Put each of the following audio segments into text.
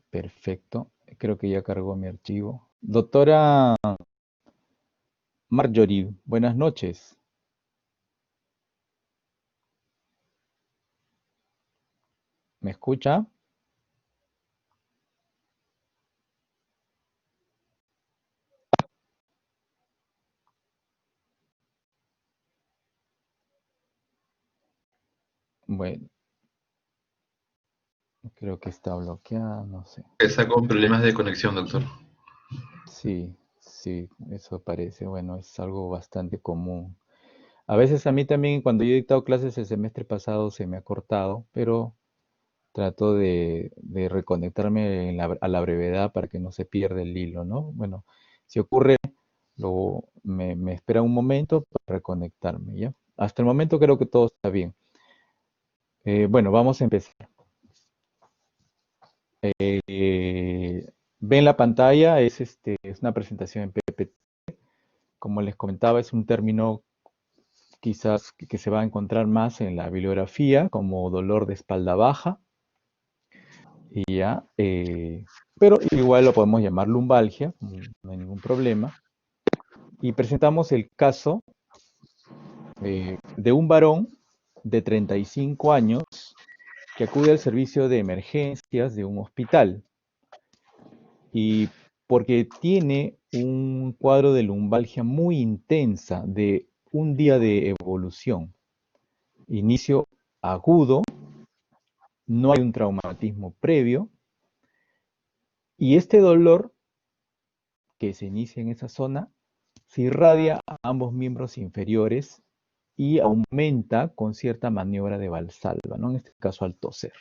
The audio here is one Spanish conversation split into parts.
Perfecto. Creo que ya cargó mi archivo. Doctora Marjorie, buenas noches. ¿Me escucha? Bueno, creo que está bloqueada, no sé. Está con problemas de conexión, doctor. Sí, sí, eso parece. Bueno, es algo bastante común. A veces a mí también, cuando yo he dictado clases el semestre pasado, se me ha cortado, pero trato de reconectarme a la brevedad para que no se pierda el hilo, ¿no? Bueno, si ocurre, me espera un momento para reconectarme, ¿ya? Hasta el momento creo que todo está bien. Bueno, vamos a empezar. Ven la pantalla, es una presentación en PPT. Como les comentaba, es un término quizás que se va a encontrar más en la bibliografía, como dolor de espalda baja, y ya, pero igual lo podemos llamar lumbalgia, no hay ningún problema. Y presentamos el caso de un varón de 35 años que acude al servicio de emergencias de un hospital y porque tiene un cuadro de lumbalgia muy intensa de un día de evolución, inicio agudo, no hay un traumatismo previo y este dolor que se inicia en esa zona se irradia a ambos miembros inferiores y aumenta con cierta maniobra de Valsalva, ¿no? En este caso al toser.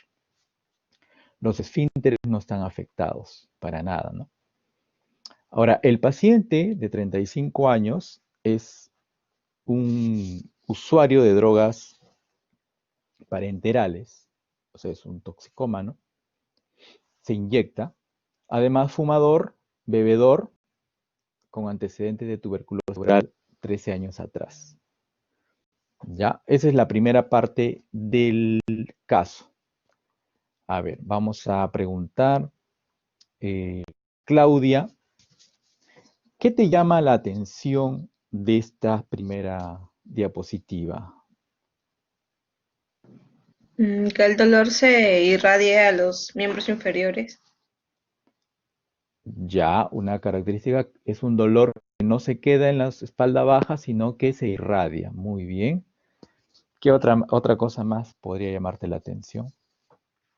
Los esfínteres no están afectados para nada, ¿no? Ahora, el paciente de 35 años es un usuario de drogas parenterales, o sea, es un toxicómano, se inyecta, además fumador, bebedor, con antecedentes de tuberculosis oral 13 años atrás. Ya, esa es la primera parte del caso. A ver, vamos a preguntar, eh, Claudia, ¿qué te llama la atención de esta primera diapositiva? Que el dolor se irradie a los miembros inferiores. Ya, una característica es un dolor que no se queda en la espalda baja, sino que se irradia. Muy bien. ¿Qué otra cosa más podría llamarte la atención?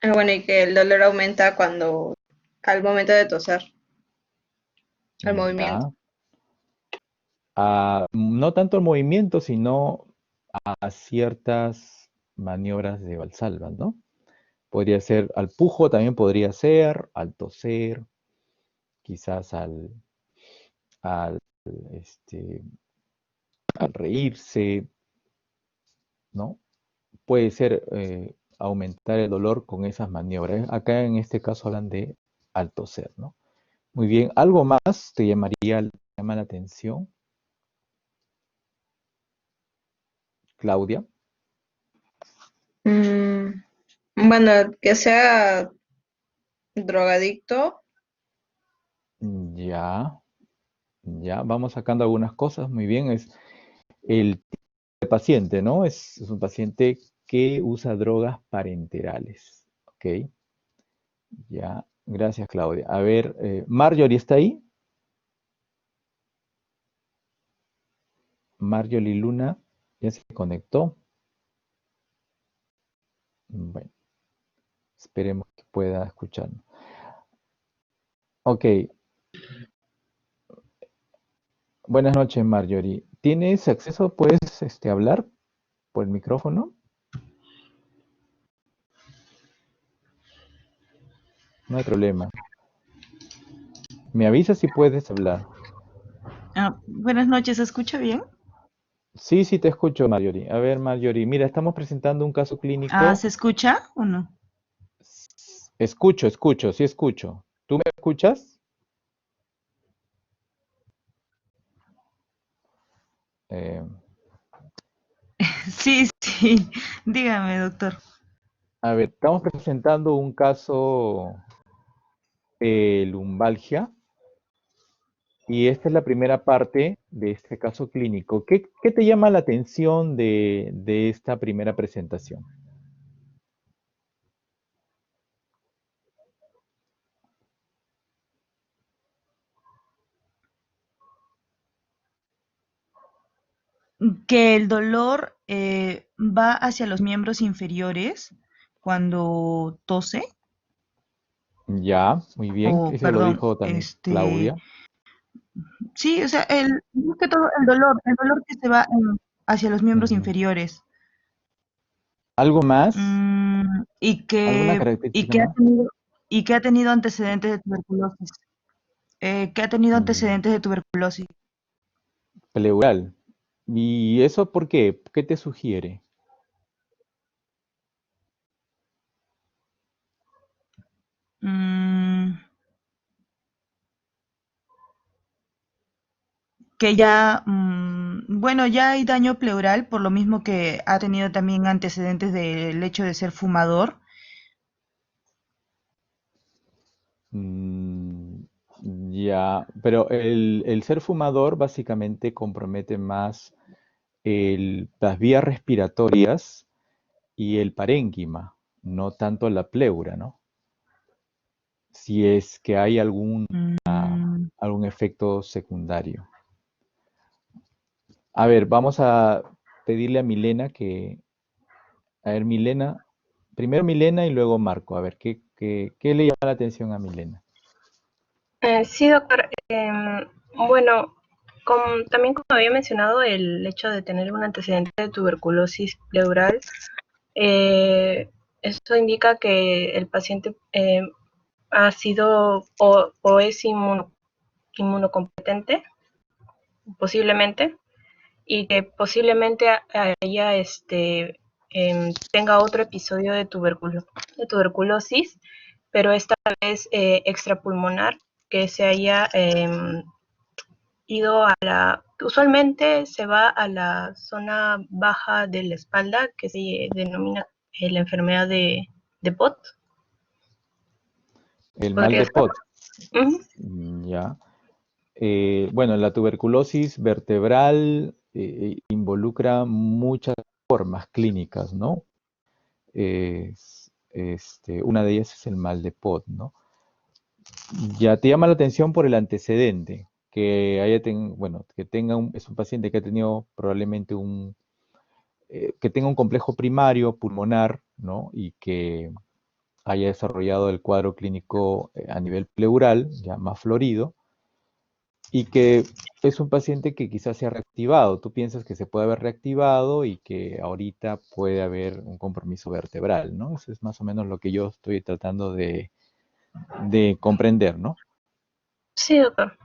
Bueno, y que el dolor aumenta al momento de toser, al movimiento. Ya. No tanto el movimiento, sino a ciertas maniobras de Valsalva, ¿no? Podría ser al pujo, también podría ser al toser, quizás al, este, al reírse, ¿no? Puede ser aumentar el dolor con esas maniobras. Acá en este caso hablan de al toser, ¿no? Muy bien, ¿algo más te llama la atención, Claudia? Mm, bueno, que sea drogadicto. Ya, ya, vamos sacando algunas cosas, muy bien, es el tipo de paciente, ¿no? Es un paciente que usa drogas parenterales, ¿ok? Ya, gracias, Claudia. A ver, Marjorie, ¿está ahí? Marjorie Luna, ¿ya se conectó? Bueno, esperemos que pueda escucharnos. Ok, buenas noches, Marjorie. ¿Tienes acceso? ¿Puedes hablar por el micrófono? No hay problema. Me avisas si puedes hablar. Buenas noches, ¿se escucha bien? Sí, sí, te escucho, Marjorie. A ver, Marjorie, mira, estamos presentando un caso clínico. ¿Se escucha o no? Escucho, escucho, sí escucho. ¿Tú me escuchas? Eh, Sí, sí, dígame, doctor. a ver, estamos presentando un caso lumbalgia. Y esta es la primera parte de este caso clínico. ¿Qué te llama la atención de esta primera presentación? Que el dolor va hacia los miembros inferiores cuando tose, Ya, muy bien. o Ese lo perdón, dijo también Claudia. sí, o sea, más que todo el dolor que se va hacia los miembros Ujú. inferiores. ¿Algo más? Mm, y ¿Alguna que, y característica que ha más? tenido, y que ha tenido antecedentes de tuberculosis. Que ha tenido Mm, antecedentes de tuberculosis. pleural. ¿Y eso por qué? ¿Qué te sugiere? Mm, que ya, bueno, ya hay daño pleural, por lo mismo que ha tenido también antecedentes del hecho de ser fumador. Mm, ya, pero el ser fumador básicamente compromete más las vías respiratorias y el parénquima, no tanto la pleura, ¿no? Si es que hay Mm, algún efecto secundario. A ver, vamos a pedirle a Milena a ver, Milena, primero Milena y luego Marco, a ver, ¿qué le llama la atención a Milena? Sí, doctor. Bueno, también como había mencionado, el hecho de tener un antecedente de tuberculosis pleural, eh, eso indica que el paciente ha sido o es inmunocompetente, posiblemente, y que posiblemente haya tenga otro episodio de tuberculosis, pero esta vez extrapulmonar, que se haya ido a usualmente se va a la zona baja de la espalda, que se denomina la enfermedad de Pott. El mal Podría de ser. Pot, Ujú. ya. Bueno, la tuberculosis vertebral involucra muchas formas clínicas, ¿no? Una de ellas es el mal de Pot, ¿no? Ya te llama la atención por el antecedente, bueno, es un paciente que ha tenido probablemente que tenga un complejo primario pulmonar, ¿no? Y que haya desarrollado el cuadro clínico a nivel pleural, ya más florido, y que es un paciente que quizás se ha reactivado. Tú piensas que se puede haber reactivado y que ahorita puede haber un compromiso vertebral, ¿no? Eso es más o menos lo que yo estoy tratando de comprender, ¿no? Sí, doctor.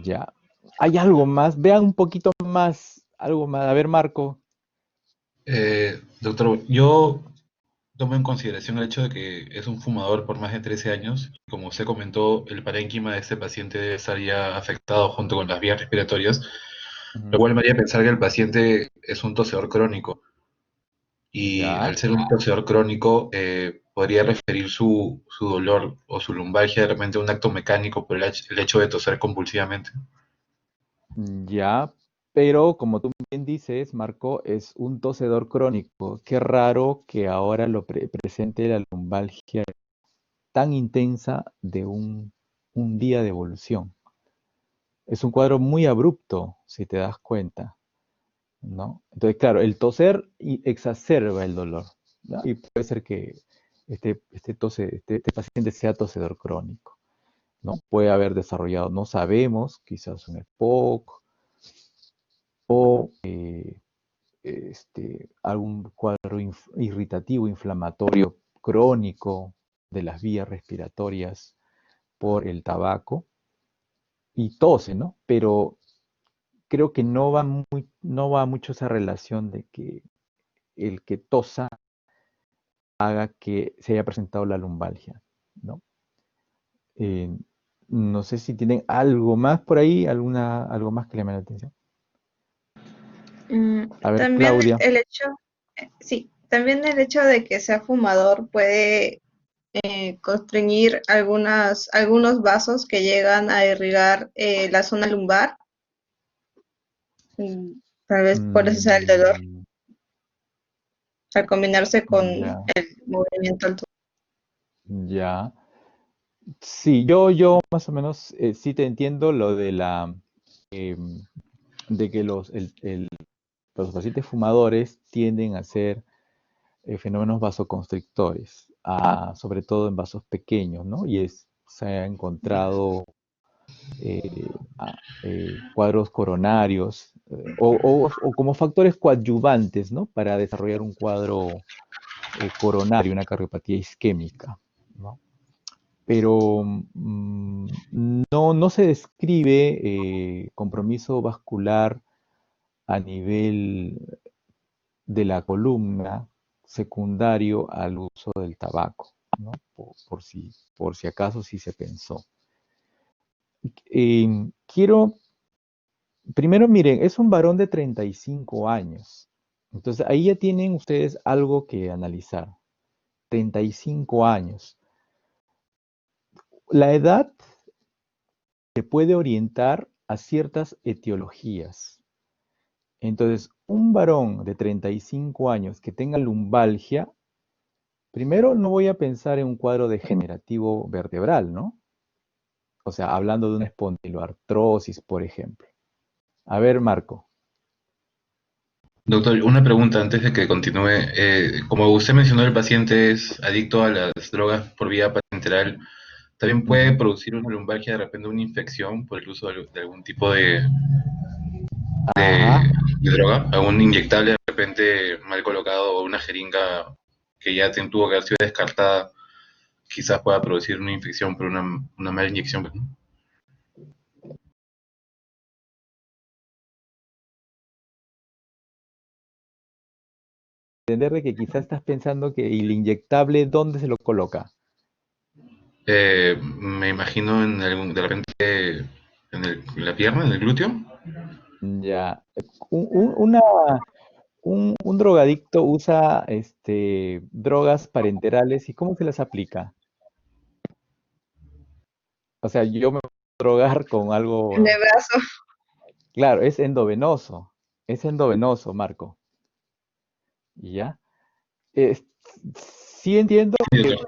Ya. ¿Hay algo más? Vean un poquito más, algo más. A ver, Marco. Doctor, yo tomo en consideración el hecho de que es un fumador por más de 13 años. Como usted comentó, el parénquima de este paciente debe estar ya afectado junto con las vías respiratorias, lo Ujú. cual me haría pensar que el paciente es un tosedor crónico. Y Ya. al ser un tosedor crónico, podría referir su dolor o su lumbalgia de repente a un acto mecánico por el hecho de toser convulsivamente. Ya, pero como tú bien dices, Marco, es un tosedor crónico. Qué raro que ahora presente la lumbalgia tan intensa de un día de evolución. Es un cuadro muy abrupto, si te das cuenta, ¿no? Entonces, claro, el toser exacerba el dolor, ¿no? Y puede ser que este paciente sea tosedor crónico, ¿no? Puede haber desarrollado, no sabemos, quizás un EPOC o algún cuadro irritativo, inflamatorio crónico de las vías respiratorias por el tabaco y tose, ¿no? Pero creo que no va mucho esa relación de que el que tosa haga que se haya presentado la lumbalgia, ¿no? Eh, no sé si tienen algo más por ahí, algo más que le llame la atención. A ver, También Claudia. el hecho, sí, también el hecho de que sea fumador puede constreñir algunos vasos que llegan a irrigar la zona lumbar. Tal vez por eso sea el dolor, Mm, al combinarse con ya, el movimiento al ya. Sí, yo más o menos sí te entiendo lo de em, de que los pacientes fumadores tienden a ser fenómenos vasoconstrictores, sobre todo en vasos pequeños, ¿no? Se ha encontrado cuadros coronarios o como factores coadyuvantes, ¿no? Para desarrollar un cuadro coronario, una cardiopatía isquémica, ¿no? Pero no se describe compromiso vascular a nivel de la columna secundario al uso del tabaco, ¿no? Por si acaso sí se pensó. Primero miren, es un varón de 35 años. Entonces ahí ya tienen ustedes algo que analizar. 35 años. La edad se puede orientar a ciertas etiologías. Entonces, un varón de 35 años que tenga lumbalgia, primero no voy a pensar en un cuadro degenerativo vertebral, ¿no? O sea, hablando de una espondiloartrosis, por ejemplo. A ver, Marco. Doctor, una pregunta antes de que continúe. Como usted mencionó, el paciente es adicto a las drogas por vía parenteral. ¿También puede Ujú. producir una lumbalgia, de repente una infección por el uso de algún tipo Ajá. de droga? ¿Algún inyectable de repente mal colocado o una jeringa que ya tuvo que haber sido descartada? Quizás pueda producir una infección por una mala inyección, pues, ¿no? Entender de que quizás estás pensando que el inyectable, ¿dónde se lo coloca? Me imagino de repente en la pierna, en el glúteo. Ya. Un, un- una, un drogadicto usa drogas parenterales y ¿cómo se las aplica? O sea, yo me puedo drogar con en el algo, brazo. claro, es endovenoso, Marco, ¿ya? Es- sí entiendo Sí, que doctor.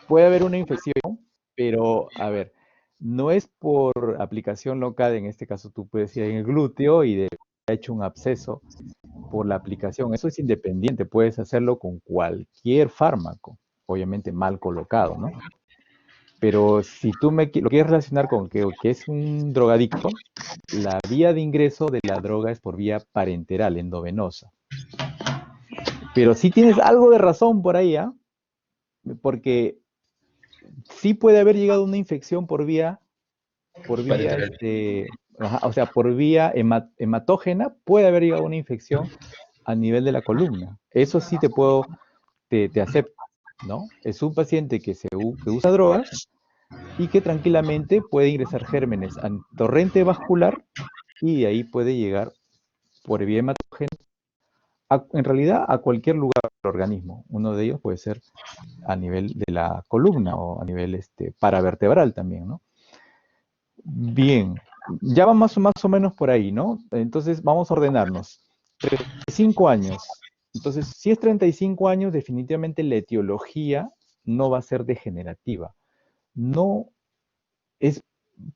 puede haber una infección, pero a ver, no es por aplicación local, en este caso tú puedes ir en el glúteo y ha hecho un absceso por la aplicación, eso es independiente, puedes hacerlo con cualquier fármaco, obviamente mal colocado, ¿no? Pero si tú lo quieres relacionar con que es un drogadicto, la vía de ingreso de la droga es por vía parenteral, endovenosa. Pero sí tienes algo de razón por ahí, ¿ah? Porque sí puede haber llegado una infección por vía, Parenteral. ajá, o sea, por vía hematógena, puede haber llegado una infección a nivel de la columna. Eso sí te acepto, ¿no? Es un paciente que usa drogas y que tranquilamente puede ingresar gérmenes al torrente vascular y de ahí puede llegar por vía hematógena, en realidad a cualquier lugar del organismo. Uno de ellos puede ser a nivel de la columna o a nivel paravertebral también, ¿no? Bien, ya va más o menos por ahí, ¿no? Entonces vamos a ordenarnos. 35 años. Entonces, si es 35 años, definitivamente la etiología no va a ser degenerativa. No es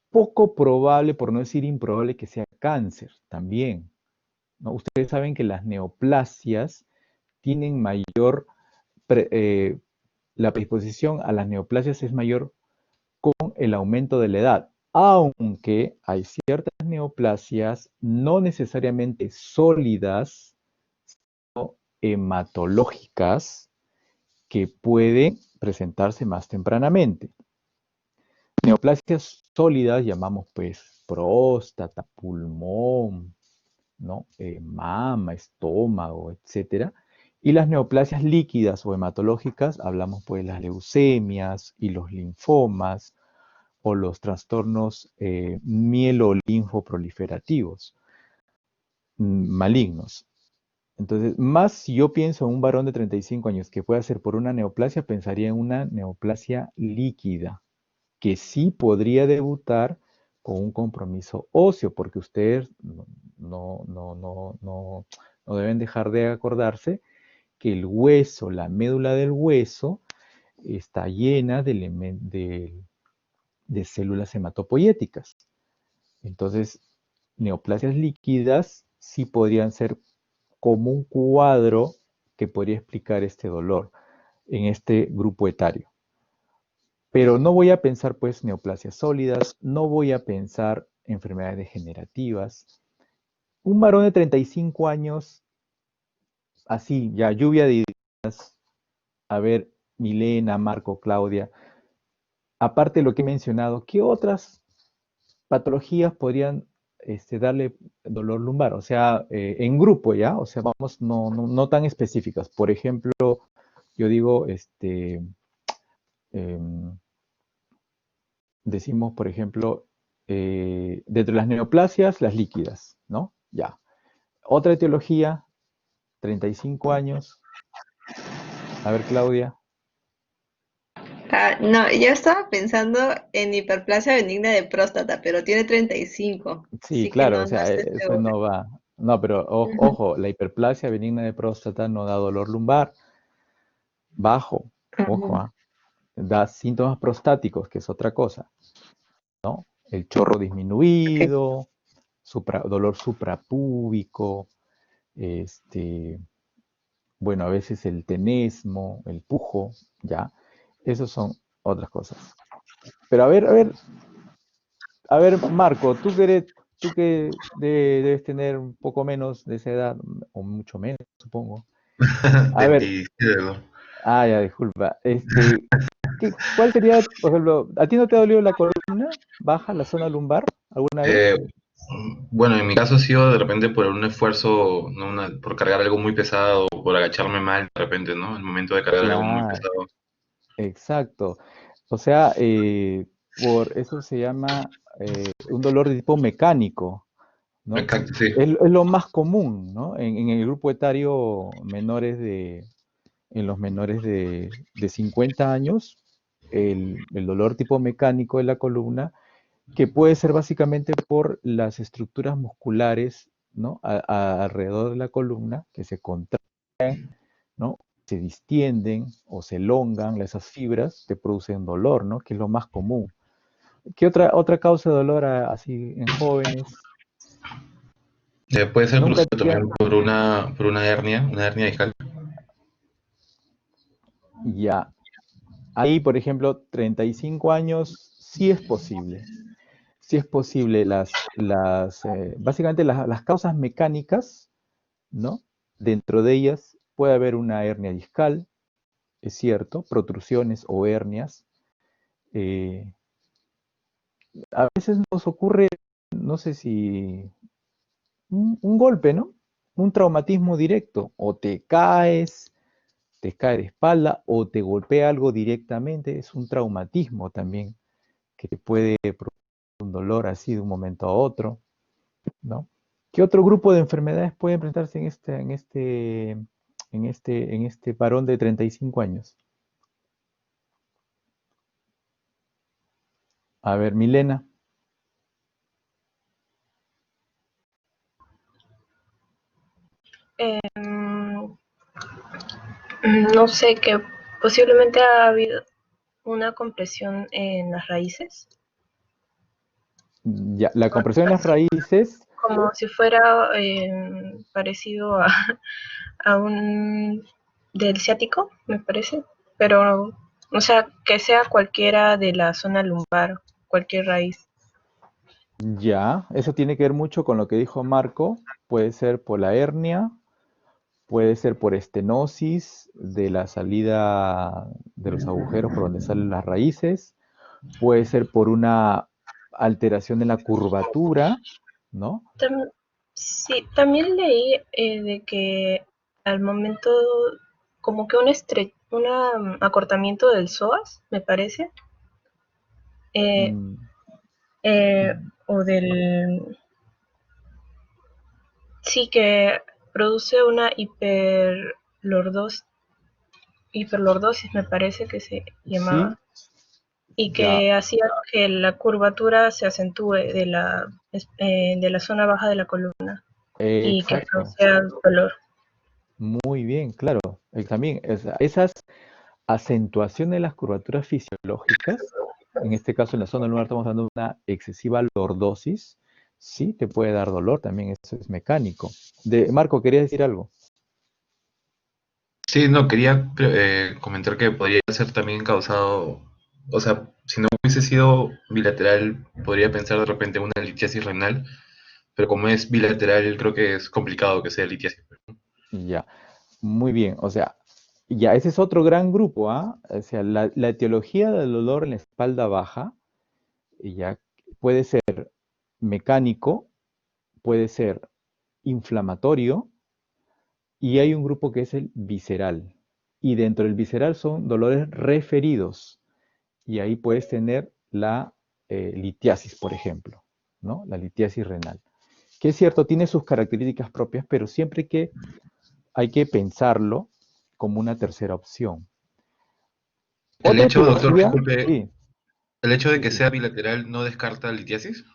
poco probable, por no decir improbable, que sea cáncer también, ¿no? Ustedes saben que las neoplasias tienen mayor, pre- eh, la predisposición a las neoplasias es mayor con el aumento de la edad, aunque hay ciertas neoplasias no necesariamente sólidas, hematológicas, que pueden presentarse más tempranamente. Neoplasias sólidas llamamos pues próstata, pulmón, ¿no? Mama, estómago, etcétera. Y las neoplasias líquidas o hematológicas, hablamos pues de las leucemias y los linfomas o los trastornos mielolinfoproliferativos malignos. Entonces, más si yo pienso en un varón de 35 años que pueda ser por una neoplasia, pensaría en una neoplasia líquida, que sí podría debutar con un compromiso óseo, porque ustedes no deben dejar de acordarse que el hueso, la médula del hueso, está llena de células hematopoyéticas. Entonces, neoplasias líquidas sí podrían ser como un cuadro que podría explicar este dolor en este grupo etario. Pero no voy a pensar pues neoplasias sólidas, no voy a pensar enfermedades degenerativas. Un varón de 35 años, así, ya lluvia de ideas, a ver, Milena, Marco, Claudia, aparte de lo que he mencionado, ¿qué otras patologías podrían darle dolor lumbar? O sea, en grupo ya, o sea, vamos, no tan específicas. Por ejemplo, yo digo, em, decimos, por ejemplo, dentro de las neoplasias, las líquidas, ¿no? Ya. Otra etiología, 35 años. A ver, Claudia. No, yo estaba pensando en hiperplasia benigna de próstata, pero tiene 35, Sí, así que claro, o no sea, estoy eso segura. no va. No, pero Ujú. ojo, la hiperplasia benigna de próstata no da dolor lumbar bajo, ojo, Ujú. ¿ah? Da síntomas prostáticos, que es otra cosa, ¿no? El chorro Ok. disminuido, dolor suprapúbico, este, bueno, a veces el tenesmo, el pujo, ¿ya? Esos son otras cosas. Pero a ver, Marco, tú que debes tener un poco menos de esa edad, o mucho menos, supongo. A ver, 27. ya, disculpa. ¿Cuál sería, por ejemplo, a ti no te ha dolido la columna baja, la zona lumbar, alguna vez? Eh, bueno, en mi caso ha sido de repente por un esfuerzo, ¿no? Por cargar algo muy pesado, por agacharme mal de repente, ¿no? El momento de cargar algo muy Claro, pesado. exacto. O sea, por eso se llama un dolor de tipo mecánico, ¿no? Exacto, sí. Es lo más común, ¿no? En el grupo etario en los menores de 50 años, el dolor tipo mecánico de la columna, que puede ser básicamente por las estructuras musculares, ¿no? Alrededor de la columna, que se contraen, ¿no? Se distienden o se elongan, esas fibras te producen dolor, ¿no? Que es lo más común. ¿Qué otra causa de dolor así en jóvenes? Puede ser Nunca producido te también por una hernia discal. ya. Ahí, por ejemplo, 35 años, sí es posible. Sí es posible. Básicamente las causas mecánicas, ¿no? Dentro de ellas puede haber una hernia discal, es cierto, protrusiones o hernias. Eh, a veces nos ocurre, no sé si un golpe, ¿no? Un traumatismo directo, o te cae de espalda, o te golpea algo directamente, es un traumatismo también que te puede producir un dolor así de un momento a otro, ¿no? ¿Qué otro grupo de enfermedades puede presentarse en este varón de 35 años? A ver, Milena. Mm, no sé, que posiblemente ha habido una compresión en las raíces, Ya, la compresión en las así raíces, como si fuera parecido a un del ciático, me parece, pero, o sea, que sea cualquiera de la zona lumbar, cualquier raíz. ya, eso tiene que ver mucho con lo que dijo Marco, puede ser por la hernia, puede ser por estenosis de la salida de los agujeros por donde salen las raíces, puede ser por una alteración en la curvatura, ¿no? Tam- sí, también leí de que al momento como que un acortamiento del psoas, me parece, eh, Mm, o del sí que produce una hiperlordosis, me parece que se Sí, llamaba, y ya, que hacía que la curvatura se acentúe de la zona baja de la columna y que exacto, producía dolor. muy bien, claro. También esas acentuación de las curvaturas fisiológicas, en este caso en la zona lunar estamos dando una excesiva lordosis, sí te puede dar dolor también, eso es mecánico. Marco, ¿querías decir algo? Sí, no, quería comentar que podría ser también causado, o sea, si no hubiese sido bilateral, podría pensar de repente en una litiasis renal, pero como es bilateral, creo que es complicado que sea litiasis. Ya, muy bien, o sea, ya ese es otro gran grupo, ¿ah? O sea, la etiología del dolor en la espalda baja, ya puede ser mecánico, puede ser inflamatorio, y hay un grupo que es el visceral. Y dentro del visceral son dolores referidos. Y ahí puedes tener la litiasis, por ejemplo, ¿no? La litiasis renal. Que es cierto, tiene sus características propias, pero siempre que hay que pensarlo como una tercera opción. El Otra hecho, doctor, etiología, disculpe, sí, el hecho de sí, que sí. sea bilateral no descarta litiasis.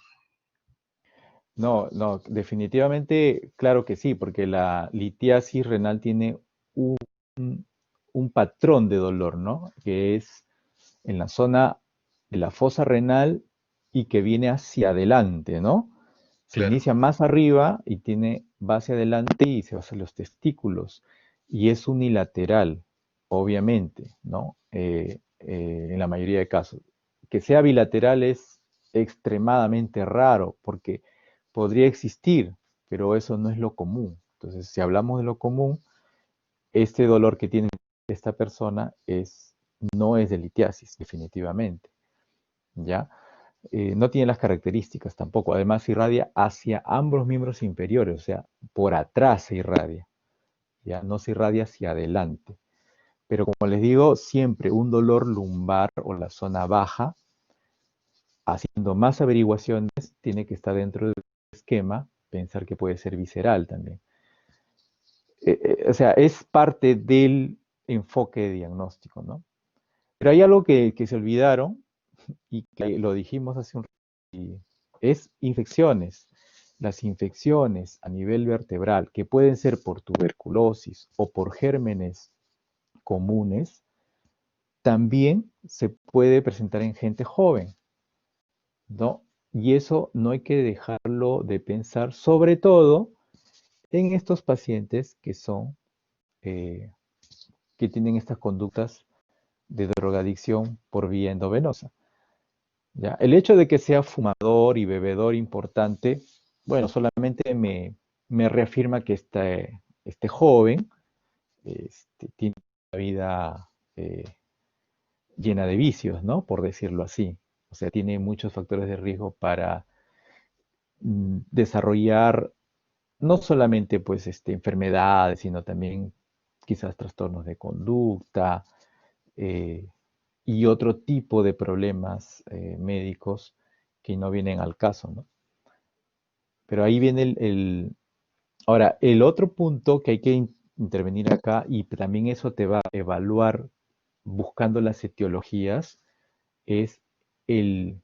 No, no, definitivamente, claro que sí, porque la litiasis renal tiene un, un patrón de dolor, ¿no? Que es en la zona de la fosa renal y que viene hacia adelante, ¿no? Se Claro. inicia más arriba y va hacia adelante y se va hacia los testículos. Y es unilateral, obviamente, ¿no? En la mayoría de casos. Que sea bilateral es extremadamente raro porque podría existir, pero eso no es lo común. Entonces, si hablamos de lo común, este dolor que tiene esta persona no es de litiasis, definitivamente, ¿ya? No tiene las características tampoco. Además, irradia hacia ambos miembros inferiores, o sea, por atrás se irradia, ¿ya? No se irradia hacia adelante. Pero como les digo, siempre un dolor lumbar o la zona baja, haciendo más averiguaciones, tiene que estar dentro del esquema, pensar que puede ser visceral también. O sea, es parte del enfoque diagnóstico, ¿no? Pero hay algo que se olvidaron y que lo dijimos hace un rato, y es infecciones. Las infecciones a nivel vertebral, que pueden ser por tuberculosis o por gérmenes comunes, también se puede presentar en gente joven, ¿no? Y eso no hay que dejarlo de pensar, sobre todo en estos pacientes eh, que tienen estas conductas de drogadicción por vía endovenosa. ¿Ya? El hecho de que sea fumador y bebedor importante, bueno, solamente me reafirma que este joven tiene una vida llena de vicios, ¿no? Por decirlo así. O sea, tiene muchos factores de riesgo para desarrollar no solamente pues enfermedades, sino también quizás trastornos de conducta, eh, y otro tipo de problemas médicos que no vienen al caso, ¿no? Pero ahí viene Ahora, el otro punto que hay que intervenir acá, y también eso te va a evaluar buscando las etiologías, es el,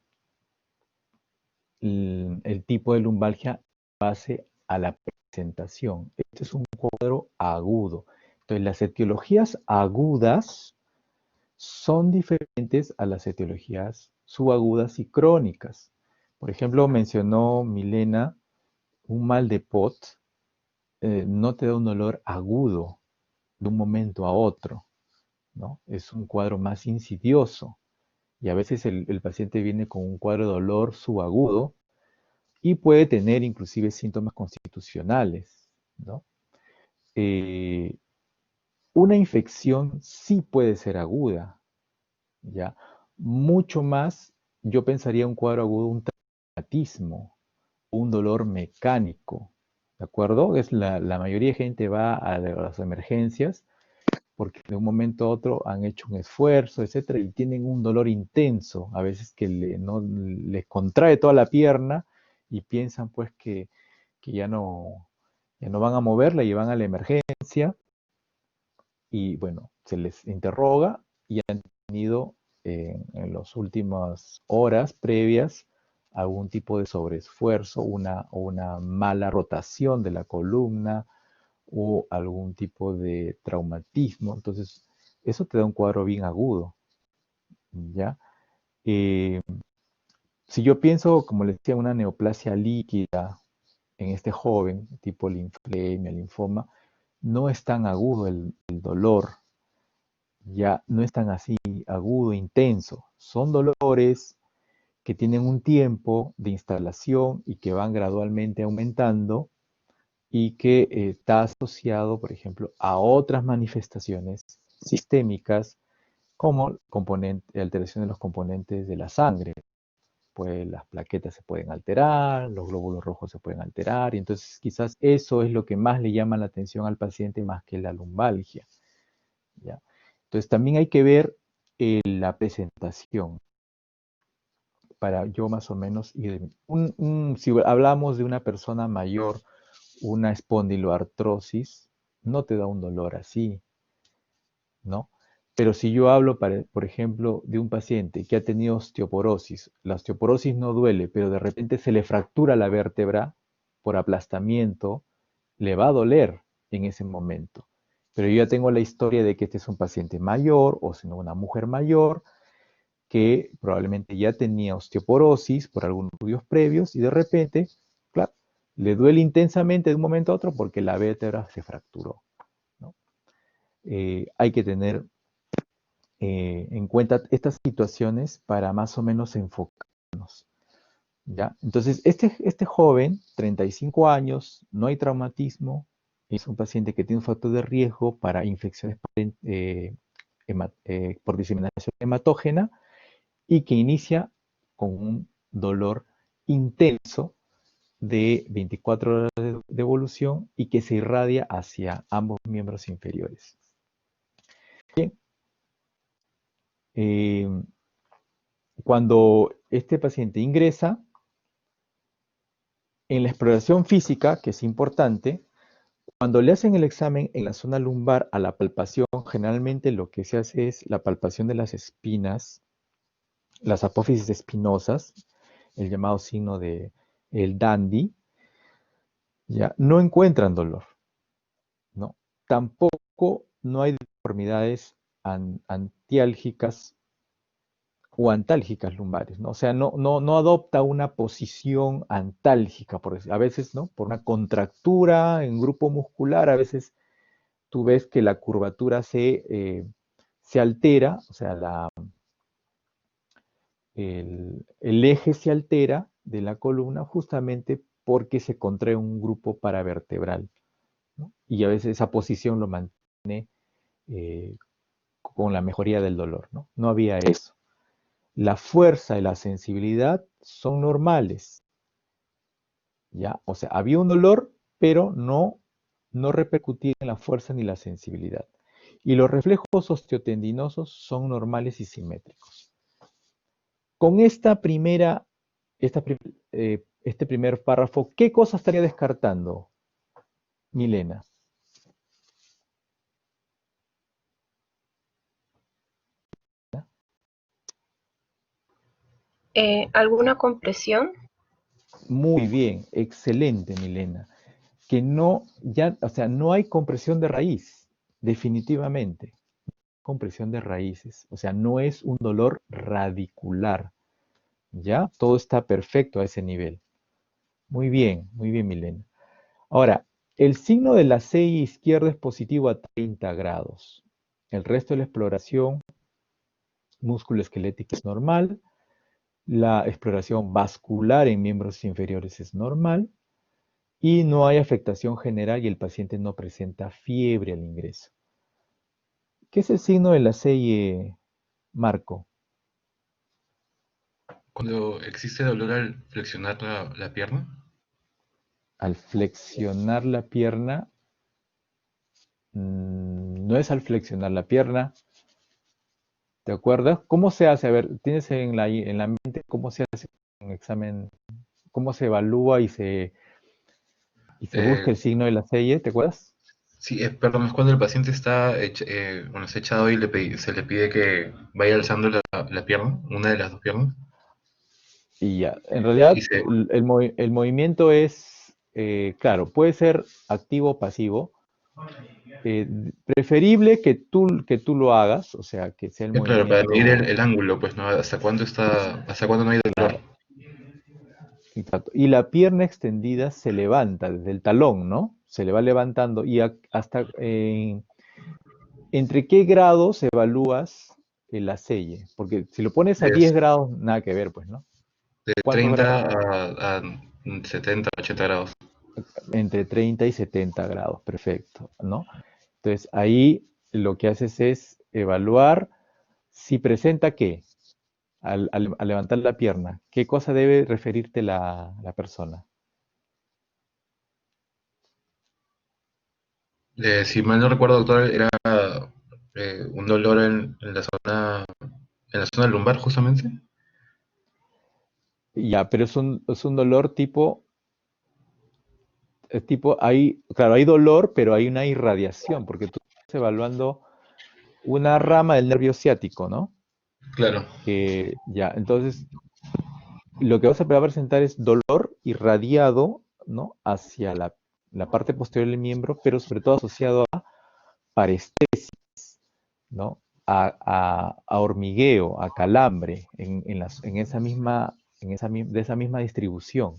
el tipo de lumbalgia en base a la presentación. Este es un cuadro agudo. Entonces, las etiologías agudas son diferentes a las etiologías subagudas y crónicas. Por ejemplo, mencionó Milena un mal de POT, no te da un dolor agudo de un momento a otro, ¿no? Es un cuadro más insidioso y a veces el paciente viene con un cuadro de dolor subagudo y puede tener inclusive síntomas constitucionales, ¿no? Eh, una infección sí puede ser aguda, ¿ya? Mucho más, yo pensaría un cuadro agudo, un traumatismo, un dolor mecánico, ¿de acuerdo? La mayoría de gente va a las emergencias porque de un momento a otro han hecho un esfuerzo, etcétera, y tienen un dolor intenso, a veces que no, les contrae toda la pierna y piensan pues que ya que no van a mover, la llevan a la emergencia y bueno, se les interroga y han tenido en las últimas horas previas algún tipo de sobreesfuerzo, una mala rotación de la columna o algún tipo de traumatismo. Entonces, eso te da un cuadro bien agudo, ¿ya? Eh, si yo pienso, como les decía, una neoplasia líquida en este joven, tipo linfemia, linfoma, no es tan agudo el dolor, ya no es tan así agudo, intenso. Son dolores que tienen un tiempo de instalación y que van gradualmente aumentando y que está asociado, por ejemplo, a otras manifestaciones sistémicas como alteración de los componentes de la sangre. Pues las plaquetas se pueden alterar, los glóbulos rojos se pueden alterar, y entonces quizás eso es lo que más le llama la atención al paciente más que la lumbalgia, ¿ya? Entonces también hay que ver la presentación para yo más o menos ir. Si hablamos de una persona mayor, una espondiloartrosis, no te da un dolor así, ¿no? Pero si yo hablo, por ejemplo, de un paciente que ha tenido osteoporosis, la osteoporosis no duele, pero de repente se le fractura la vértebra por aplastamiento, le va a doler en ese momento. Pero yo ya tengo la historia de que este es un paciente mayor o sino una mujer mayor que probablemente ya tenía osteoporosis por algunos estudios previos y de repente, claro, le duele intensamente de un momento a otro porque la vértebra se fracturó, ¿no? Hay que tener en cuenta estas situaciones para más o menos enfocarnos, ¿ya? Entonces, este joven, 35 años, no hay traumatismo, es un paciente que tiene un factor de riesgo para infecciones por diseminación hematógena y que inicia con un dolor intenso de 24 horas de evolución y que se irradia hacia ambos miembros inferiores. Bien. Cuando este paciente ingresa, en la exploración física, que es importante, cuando le hacen el examen en la zona lumbar a la palpación, generalmente lo que se hace es la palpación de las espinas, las apófisis espinosas, el llamado signo de el dandy, ya no encuentran dolor, ¿no? Tampoco no hay deformidades antiálgicas o antálgicas lumbares, ¿no? O sea, no adopta una posición antálgica, por decir, a veces, ¿no? Por una contractura en grupo muscular, a veces tú ves que la curvatura se altera, o sea, el eje se altera de la columna justamente porque se contrae un grupo paravertebral, ¿no? Y a veces esa posición lo mantiene con la mejoría del dolor, ¿no? No había eso. La fuerza y la sensibilidad son normales, ¿ya? O sea, había un dolor, pero no repercutía en la fuerza ni la sensibilidad. Y los reflejos osteotendinosos son normales y simétricos. Con este primer párrafo, ¿qué cosa estaría descartando, Milena? ¿Alguna compresión? Muy bien, excelente, Milena. Que o sea, no hay compresión de raíz, definitivamente. Compresión de raíces, o sea, no es un dolor radicular, ¿ya? Todo está perfecto a ese nivel. Muy bien, Milena. Ahora, el signo de la CI izquierda es positivo a 30 grados. El resto de la exploración musculoesquelética es normal. La exploración vascular en miembros inferiores es normal. Y no hay afectación general y el paciente no presenta fiebre al ingreso. ¿Qué es el signo de la CI, Marco? Cuando existe dolor al flexionar la pierna, Al flexionar la pierna, no es al flexionar la pierna, ¿te acuerdas? ¿Cómo se hace? A ver, ¿tienes en la mente cómo se hace un examen? ¿Cómo se evalúa y se y se busca Eh, el signo de la selle, ¿te acuerdas? sí, perdón, es cuando el paciente está, bueno, está echado y se le pide que vaya alzando la pierna, una de las dos piernas, Y ya, en y realidad se, el movimiento es, claro, puede ser activo o pasivo. eh, Preferible que tú lo hagas, o sea, que sea el claro, para medir movimiento, el ángulo, pues, ¿no? Hasta cuándo no hay dolor. claro, exacto. Y la pierna extendida se levanta desde el talón, ¿no? Se le va levantando y hasta entre qué grados evalúas la selle, porque si lo pones a De, 10 grados, nada que ver, pues, ¿no? de ¿Cuántos 30 grados? a 70, 80 grados. Entre 30 y 70 grados, perfecto, ¿no? Entonces ahí lo que haces es evaluar si presenta qué, al levantar la pierna, qué cosa debe referirte la persona. Si mal no recuerdo, doctor, era un dolor en la zona lumbar, justamente. Ya, pero es un dolor tipo, hay, claro, hay dolor, pero hay una irradiación, porque tú estás evaluando una rama del nervio ciático, ¿no? Claro. Que ya, entonces lo que vas a presentar es dolor irradiado, ¿no? Hacia la parte posterior del miembro, pero sobre todo asociado a parestesia, ¿no? A hormigueo, a calambre, en esa misma, de esa misma distribución,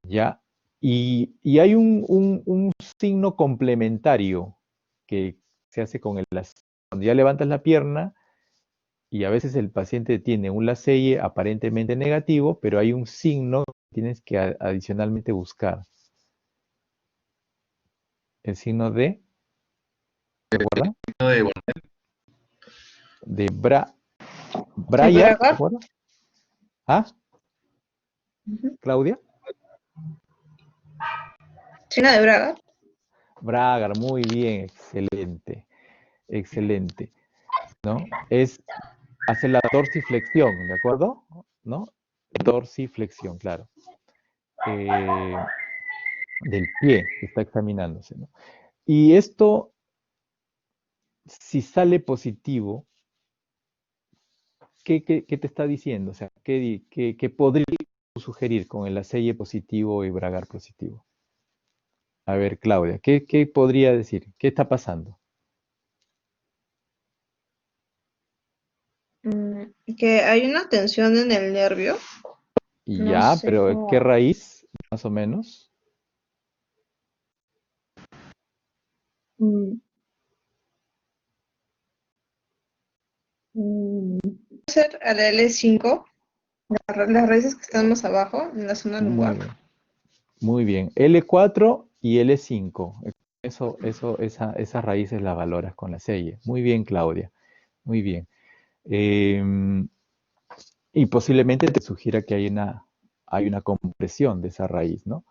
¿ya? Y hay un signo complementario que se hace cuando ya levantas la pierna y a veces el paciente tiene un LACEIE aparentemente negativo, pero hay un signo que tienes que adicionalmente buscar. El signo ¿te acuerdas? Bueno, De ¿De Brayer, ¿te Braga? acuerdas? ¿Ah? Ujú. ¿Claudia? China de Braga. Bragar, muy bien, excelente, excelente, ¿no? Es hacer la dorsiflexión, ¿de acuerdo? ¿No? Dorsiflexión, claro. Eh, Del pie que está examinándose, ¿no? Y esto, si sale positivo, ¿qué te está diciendo? O sea, ¿qué podría sugerir con el ACEIE positivo y Bragar positivo? A ver, Claudia, ¿qué podría decir? ¿Qué está pasando? Que hay una tensión en el nervio. Y No ya, sé pero ¿qué cómo. raíz, más o menos? mm, Puede ser al L5, las raíces que están más abajo, en la zona Muy lumbar. bien, muy bien. L4 y L5. Esas raíces las valoras con la selle. Muy bien, Claudia. Muy bien. Em, y posiblemente te sugiera que hay una compresión de esa raíz, ¿no?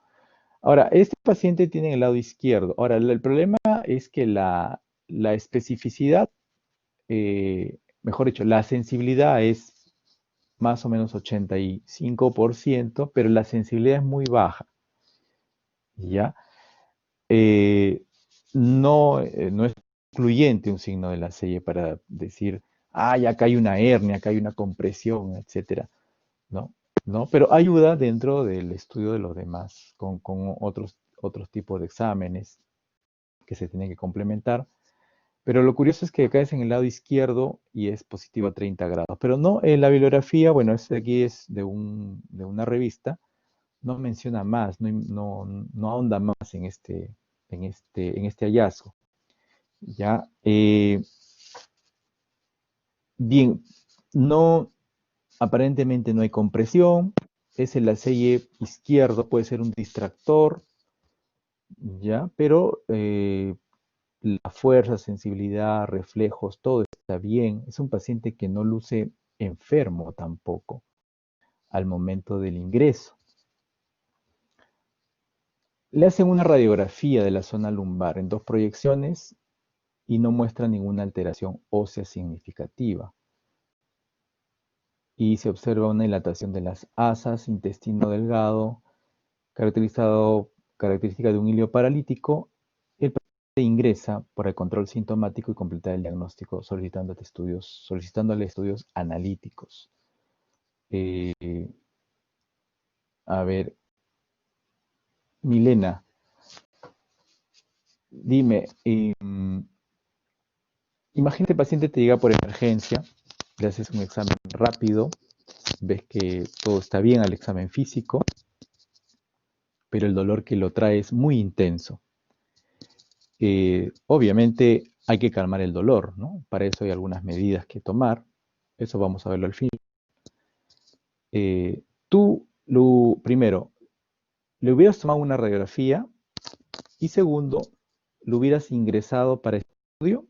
Ahora, este paciente tiene el lado izquierdo. Ahora, el problema es que la especificidad, mejor dicho, la sensibilidad es más o menos 85%, pero la sensibilidad es muy baja, ¿ya? Eh, no es excluyente un signo de la selle para decir, ay, acá hay una hernia, acá hay una compresión, etcétera. ¿No? ¿No? Pero ayuda dentro del estudio de los demás, con otros tipos de exámenes que se tienen que complementar. Pero lo curioso es que acá es en el lado izquierdo y es positivo a 30 grados. Pero no, en la bibliografía, bueno, este de aquí es de una revista, no menciona más, no ahonda más en este hallazgo. ¿Ya? Bien, no, aparentemente no hay compresión, es el ACE izquierdo, puede ser un distractor, ¿ya? Pero la fuerza, sensibilidad, reflejos, todo está bien. Es un paciente que no luce enfermo tampoco al momento del ingreso. Le hacen una radiografía de la zona lumbar en dos proyecciones y no muestra ninguna alteración ósea significativa. Y se observa una dilatación de las asas, intestino delgado, caracterizado característica de un hilo paralítico, el paciente ingresa para el control sintomático y completar el diagnóstico solicitándole estudios analíticos. Eh, a ver, Milena, dime, imagínate el paciente te llega por emergencia, le haces un examen rápido, ves que todo está bien al examen físico, pero el dolor que lo trae es muy intenso. Obviamente hay que calmar el dolor, ¿no? Para eso hay algunas medidas que tomar, eso vamos a verlo al fin. Primero, le hubieras tomado una radiografía y segundo, lo hubieras ingresado para estudio,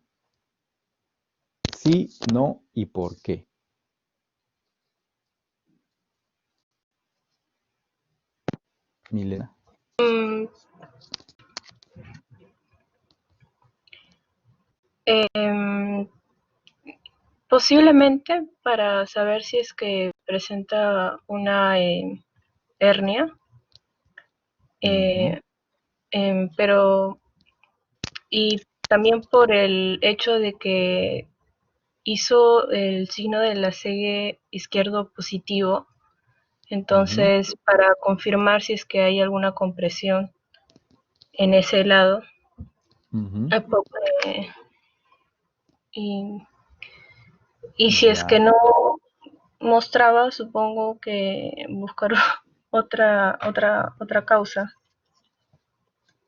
sí, no y por qué. Milena. Posiblemente para saber si es que presenta una hernia, pero y también por el hecho de que hizo el signo de la CG izquierdo positivo, entonces para confirmar si es que hay alguna compresión en ese lado, y si es que no mostraba, supongo que buscar otra causa.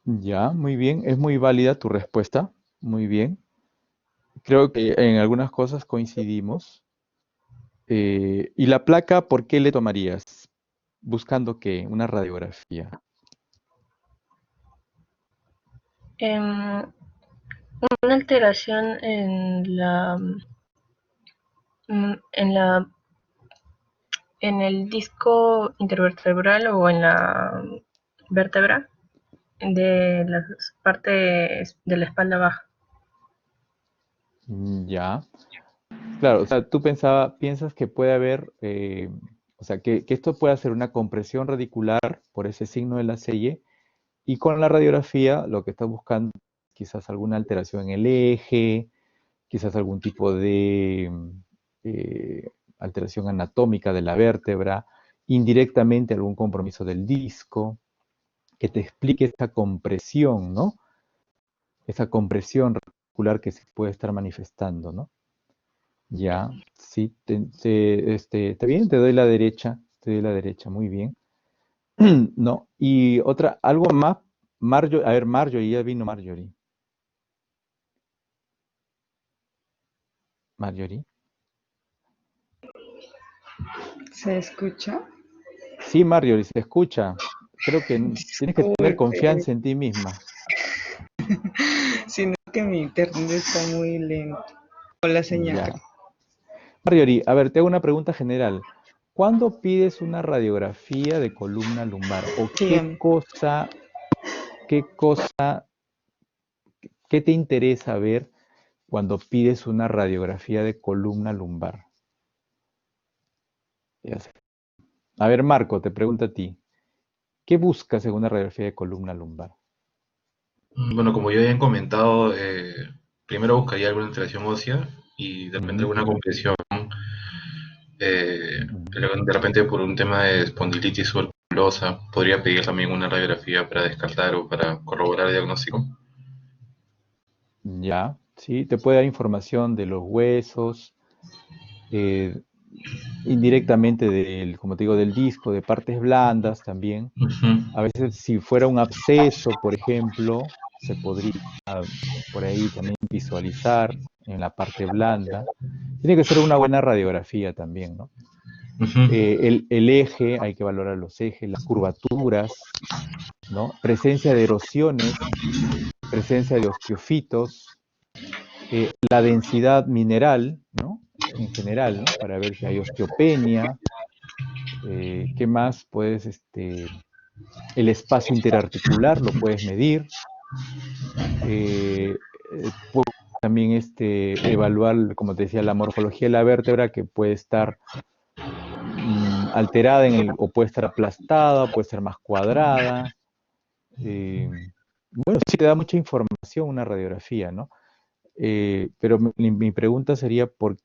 Ya, muy bien, es muy válida tu respuesta, muy bien. Creo que en algunas cosas coincidimos. ¿Y la placa, por qué le tomarías? ¿Buscando qué? Una radiografía. Una alteración en el disco intervertebral o en la vértebra de las partes de la espalda baja. Ya. Claro, o sea, tú piensas que puede haber, o sea, que esto puede ser una compresión radicular por ese signo de la selle, y con la radiografía lo que estás buscando quizás alguna alteración en el eje, quizás algún tipo de alteración anatómica de la vértebra, indirectamente algún compromiso del disco, que te explique esa compresión, ¿no? Esa compresión radicular que se puede estar manifestando, ¿no? Ya, sí, está bien, te doy la derecha, muy bien. No, y algo más, Marjorie, ya vino Marjorie. Marjorie. ¿Se escucha? Sí, Marjorie, se escucha. Creo que tienes que tener Disculpe, confianza en ti misma. sino que mi internet está muy lento. Hola, señal. Ya. Marjorie, a ver, te hago una pregunta general. ¿Cuándo pides una radiografía de columna lumbar? ¿O Dígame. qué te interesa ver cuando pides una radiografía de columna lumbar? Ya sé. A ver, Marco, te pregunto a ti. ¿Qué buscas en una radiografía de columna lumbar? Bueno, como ya habían comentado, primero buscaría alguna alteración ósea y de repente Ujú, alguna compresión, ujú. de repente por un tema de espondilitis tuberosa, podría pedir también una radiografía para descartar o para corroborar el diagnóstico. Ya, sí, te puede dar información de los huesos, eh, indirectamente como te digo, del disco, de partes blandas también. Ujú, A veces si fuera un absceso, por ejemplo, se podría por ahí también visualizar en la parte blanda. Tiene que ser una buena radiografía también, ¿no? ujú, El eje, hay que valorar los ejes, las curvaturas, ¿no? Presencia de erosiones, presencia de osteofitos, la densidad mineral, ¿no? En general, ¿no? Para ver si hay osteopenia, ¿qué más puedes, el espacio interarticular lo puedes medir, puedes también evaluar, como te decía, la morfología de la vértebra que puede estar alterada o puede estar aplastada, puede ser más cuadrada, Eh, bueno, sí te da mucha información una radiografía, ¿no? Pero mi pregunta sería ¿por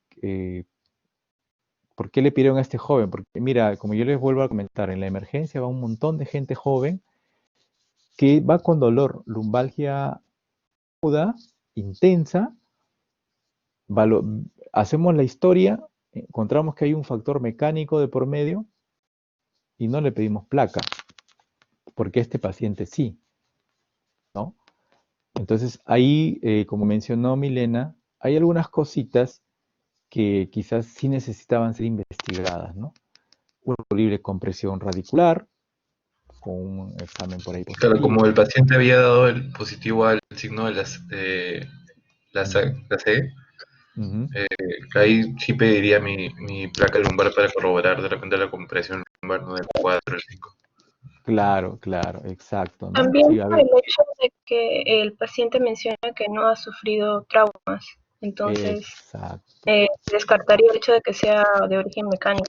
qué le pidieron a este joven? Porque mira, como yo les vuelvo a comentar, en la emergencia va un montón de gente joven que va con dolor, lumbalgia aguda, intensa, valo- hacemos la historia, encontramos que hay un factor mecánico de por medio y no le pedimos placa, porque este paciente sí, ¿no? Entonces ahí, como mencionó Milena, hay algunas cositas que quizás sí necesitaban ser investigadas, ¿no? Una posible compresión radicular, con un examen por ahí Claro, posterior. como el paciente había dado el positivo al signo de Ujú, la C, ujú. ahí sí pediría mi placa lumbar para corroborar de repente la compresión lumbar, ¿no? Del 4 al 5. Claro, claro, exacto, ¿no? También Sí, a por el ver, hecho de que el paciente menciona que no ha sufrido traumas, entonces exacto. descartaría el hecho de que sea de origen mecánico.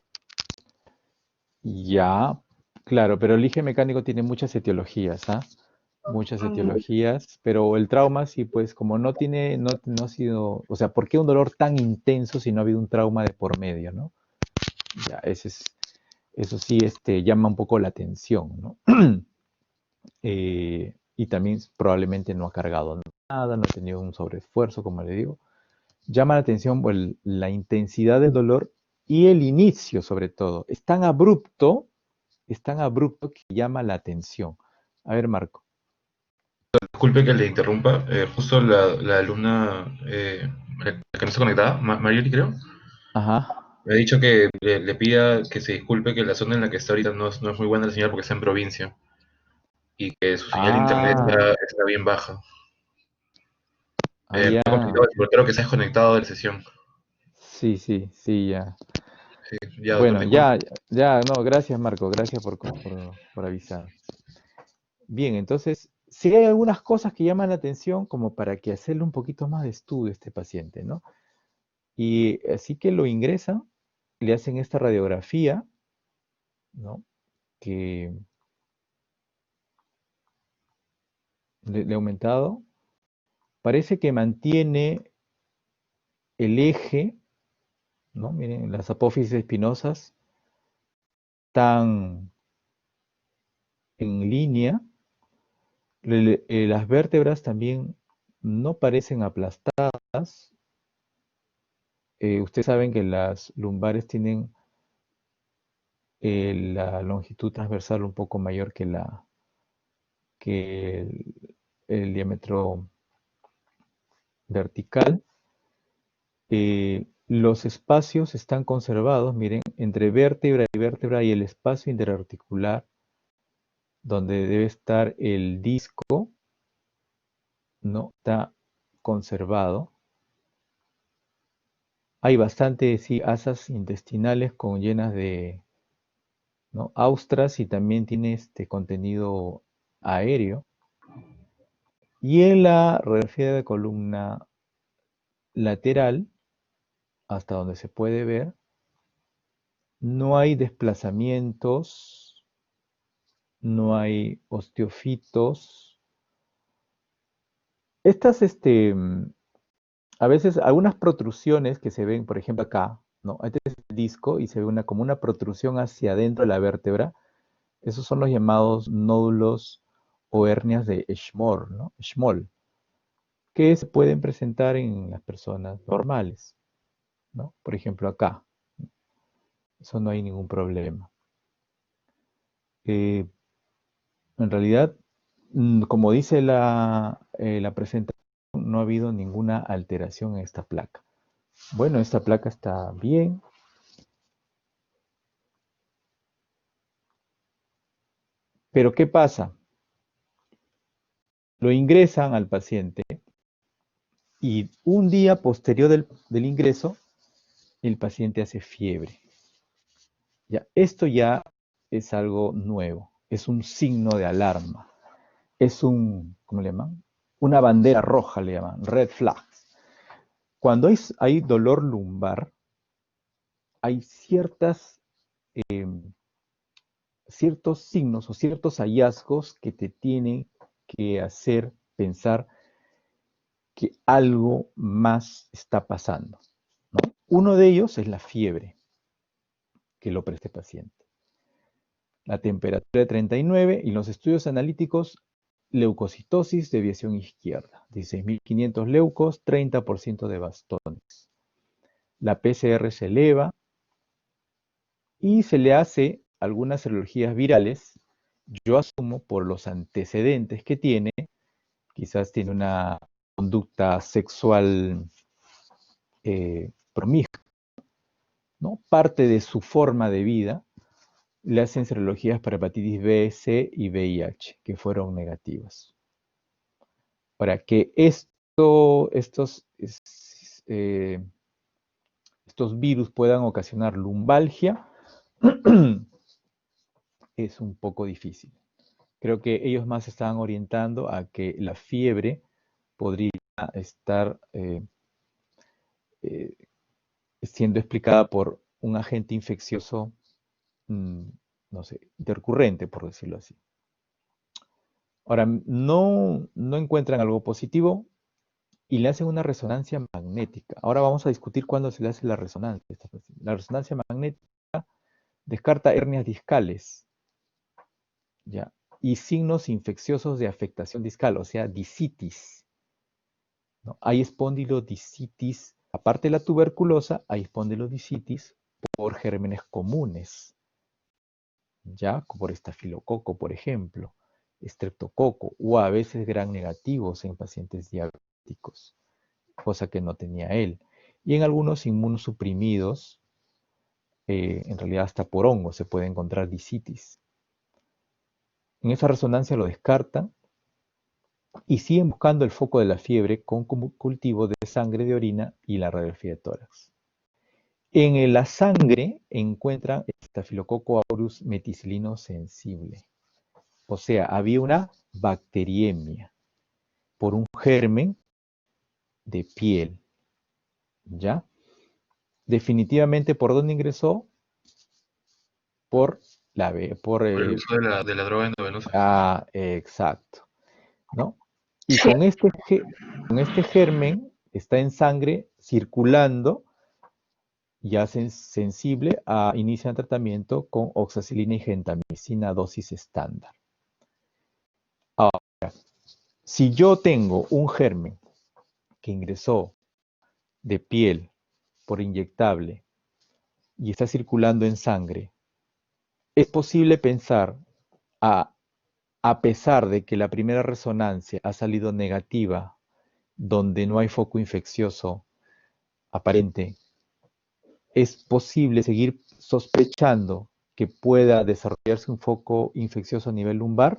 Ya, claro, pero el eje mecánico tiene muchas etiologías, ¿ah? Muchas Mm, etiologías, pero el trauma sí, pues como no tiene, no ha sido, o sea, ¿por qué un dolor tan intenso si no ha habido un trauma de por medio, ¿no? Ya, eso sí, llama un poco la atención, ¿no? Y también probablemente no ha cargado nada, no ha tenido un sobreesfuerzo, como le digo. Llama la atención pues, la intensidad del dolor y el inicio, sobre todo. Es tan abrupto que llama la atención. A ver, Marco. Disculpe que le interrumpa, justo la alumna la que no está conectada, Marjorie creo, Ajá. me ha dicho que le pida que se disculpe que la zona en la que está ahorita no es muy buena la señal porque está en provincia y que su señal de internet Ah, está bien baja. ah, ya. Está complicado, pero creo que se ha desconectado de la sesión. Sí, sí, sí, ya. Sí, ya, doctor, Bueno, disculpe. ya, no, gracias, Marco. Gracias por avisar. Bien, entonces, sí hay algunas cosas que llaman la atención como para que hacerle un poquito más de estudio a este paciente, ¿no? Y así que lo ingresan, le hacen esta radiografía, ¿no? Que le ha aumentado. Parece que mantiene el eje, ¿no? Miren, las apófisis espinosas están en línea. Las vértebras también no parecen aplastadas. Ustedes saben que las lumbares tienen la longitud transversal un poco mayor que el diámetro vertical. Los espacios están conservados, miren, entre vértebra y vértebra y el espacio interarticular donde debe estar el disco, ¿no? Está conservado. Hay bastante, sí, asas intestinales con llenas de, ¿no? Austras y también tiene este contenido aéreo. Y en la radiografía de columna lateral, hasta donde se puede ver, no hay desplazamientos, no hay osteofitos. Estas, a veces, algunas protrusiones que se ven, por ejemplo, acá, ¿no? Este es el disco y se ve como una protrusión hacia adentro de la vértebra. Esos son los llamados nódulos o hernias de Schmoll, ¿no? Schmoll, que se pueden presentar en las personas normales, ¿no? Por ejemplo, acá. Eso no hay ningún problema. Eh, en realidad, como dice la presentación, no ha habido ninguna alteración en esta placa. Bueno, esta placa está bien. Pero ¿qué pasa? Lo ingresan al paciente y un día posterior del ingreso, el paciente hace fiebre. Ya, esto ya es algo nuevo, es un signo de alarma, es ¿cómo le llaman? Una bandera roja le llaman, red flags. Cuando hay dolor lumbar, hay ciertos signos o ciertos hallazgos que te tienen que hacer pensar que algo más está pasando, ¿no? Uno de ellos es la fiebre que lo presta este paciente. La temperatura de 39 y los estudios analíticos, leucocitosis, desviación izquierda, 16.500 leucos, 30% de bastones. La PCR se eleva y se le hace algunas serologías virales. Yo asumo por los antecedentes que tiene, quizás tiene una conducta sexual promiscua, ¿no? Parte de su forma de vida, le hacen serologías para hepatitis B, C y VIH, que fueron negativas. Para que estos virus puedan ocasionar lumbalgia, es un poco difícil. Creo que ellos más se estaban orientando a que la fiebre podría estar siendo explicada por un agente infeccioso, no sé, intercurrente, por decirlo así. Ahora, no encuentran algo positivo y le hacen una resonancia magnética. Ahora vamos a discutir cuándo se le hace la resonancia. La resonancia magnética descarta hernias discales, ¿ya? Y signos infecciosos de afectación discal, o sea, discitis, ¿no? Hay espondilodiscitis, aparte de la tuberculosa, hay espondilodiscitis por gérmenes comunes, ¿ya? Por estafilococo, por ejemplo, estreptococo, o a veces gran negativos en pacientes diabéticos, cosa que no tenía él. Y en algunos inmunosuprimidos, en realidad hasta por hongo se puede encontrar discitis. En esa resonancia lo descartan y siguen buscando el foco de la fiebre con cultivo de sangre, de orina y la radiografía de tórax. En la sangre encuentran Staphylococcus aureus meticilino sensible. O sea, había una bacteriemia por un germen de piel, ¿ya? Definitivamente, ¿por dónde ingresó? Por Por el uso de la droga endovenosa. exacto, ¿no? Y con este germen está en sangre circulando y hacen sensible a iniciar tratamiento con oxacilina y gentamicina dosis estándar. Ahora, si yo tengo un germen que ingresó de piel por inyectable y está circulando en sangre, es posible pensar, a pesar de que la primera resonancia ha salido negativa, donde no hay foco infeccioso aparente, es posible seguir sospechando que pueda desarrollarse un foco infeccioso a nivel lumbar.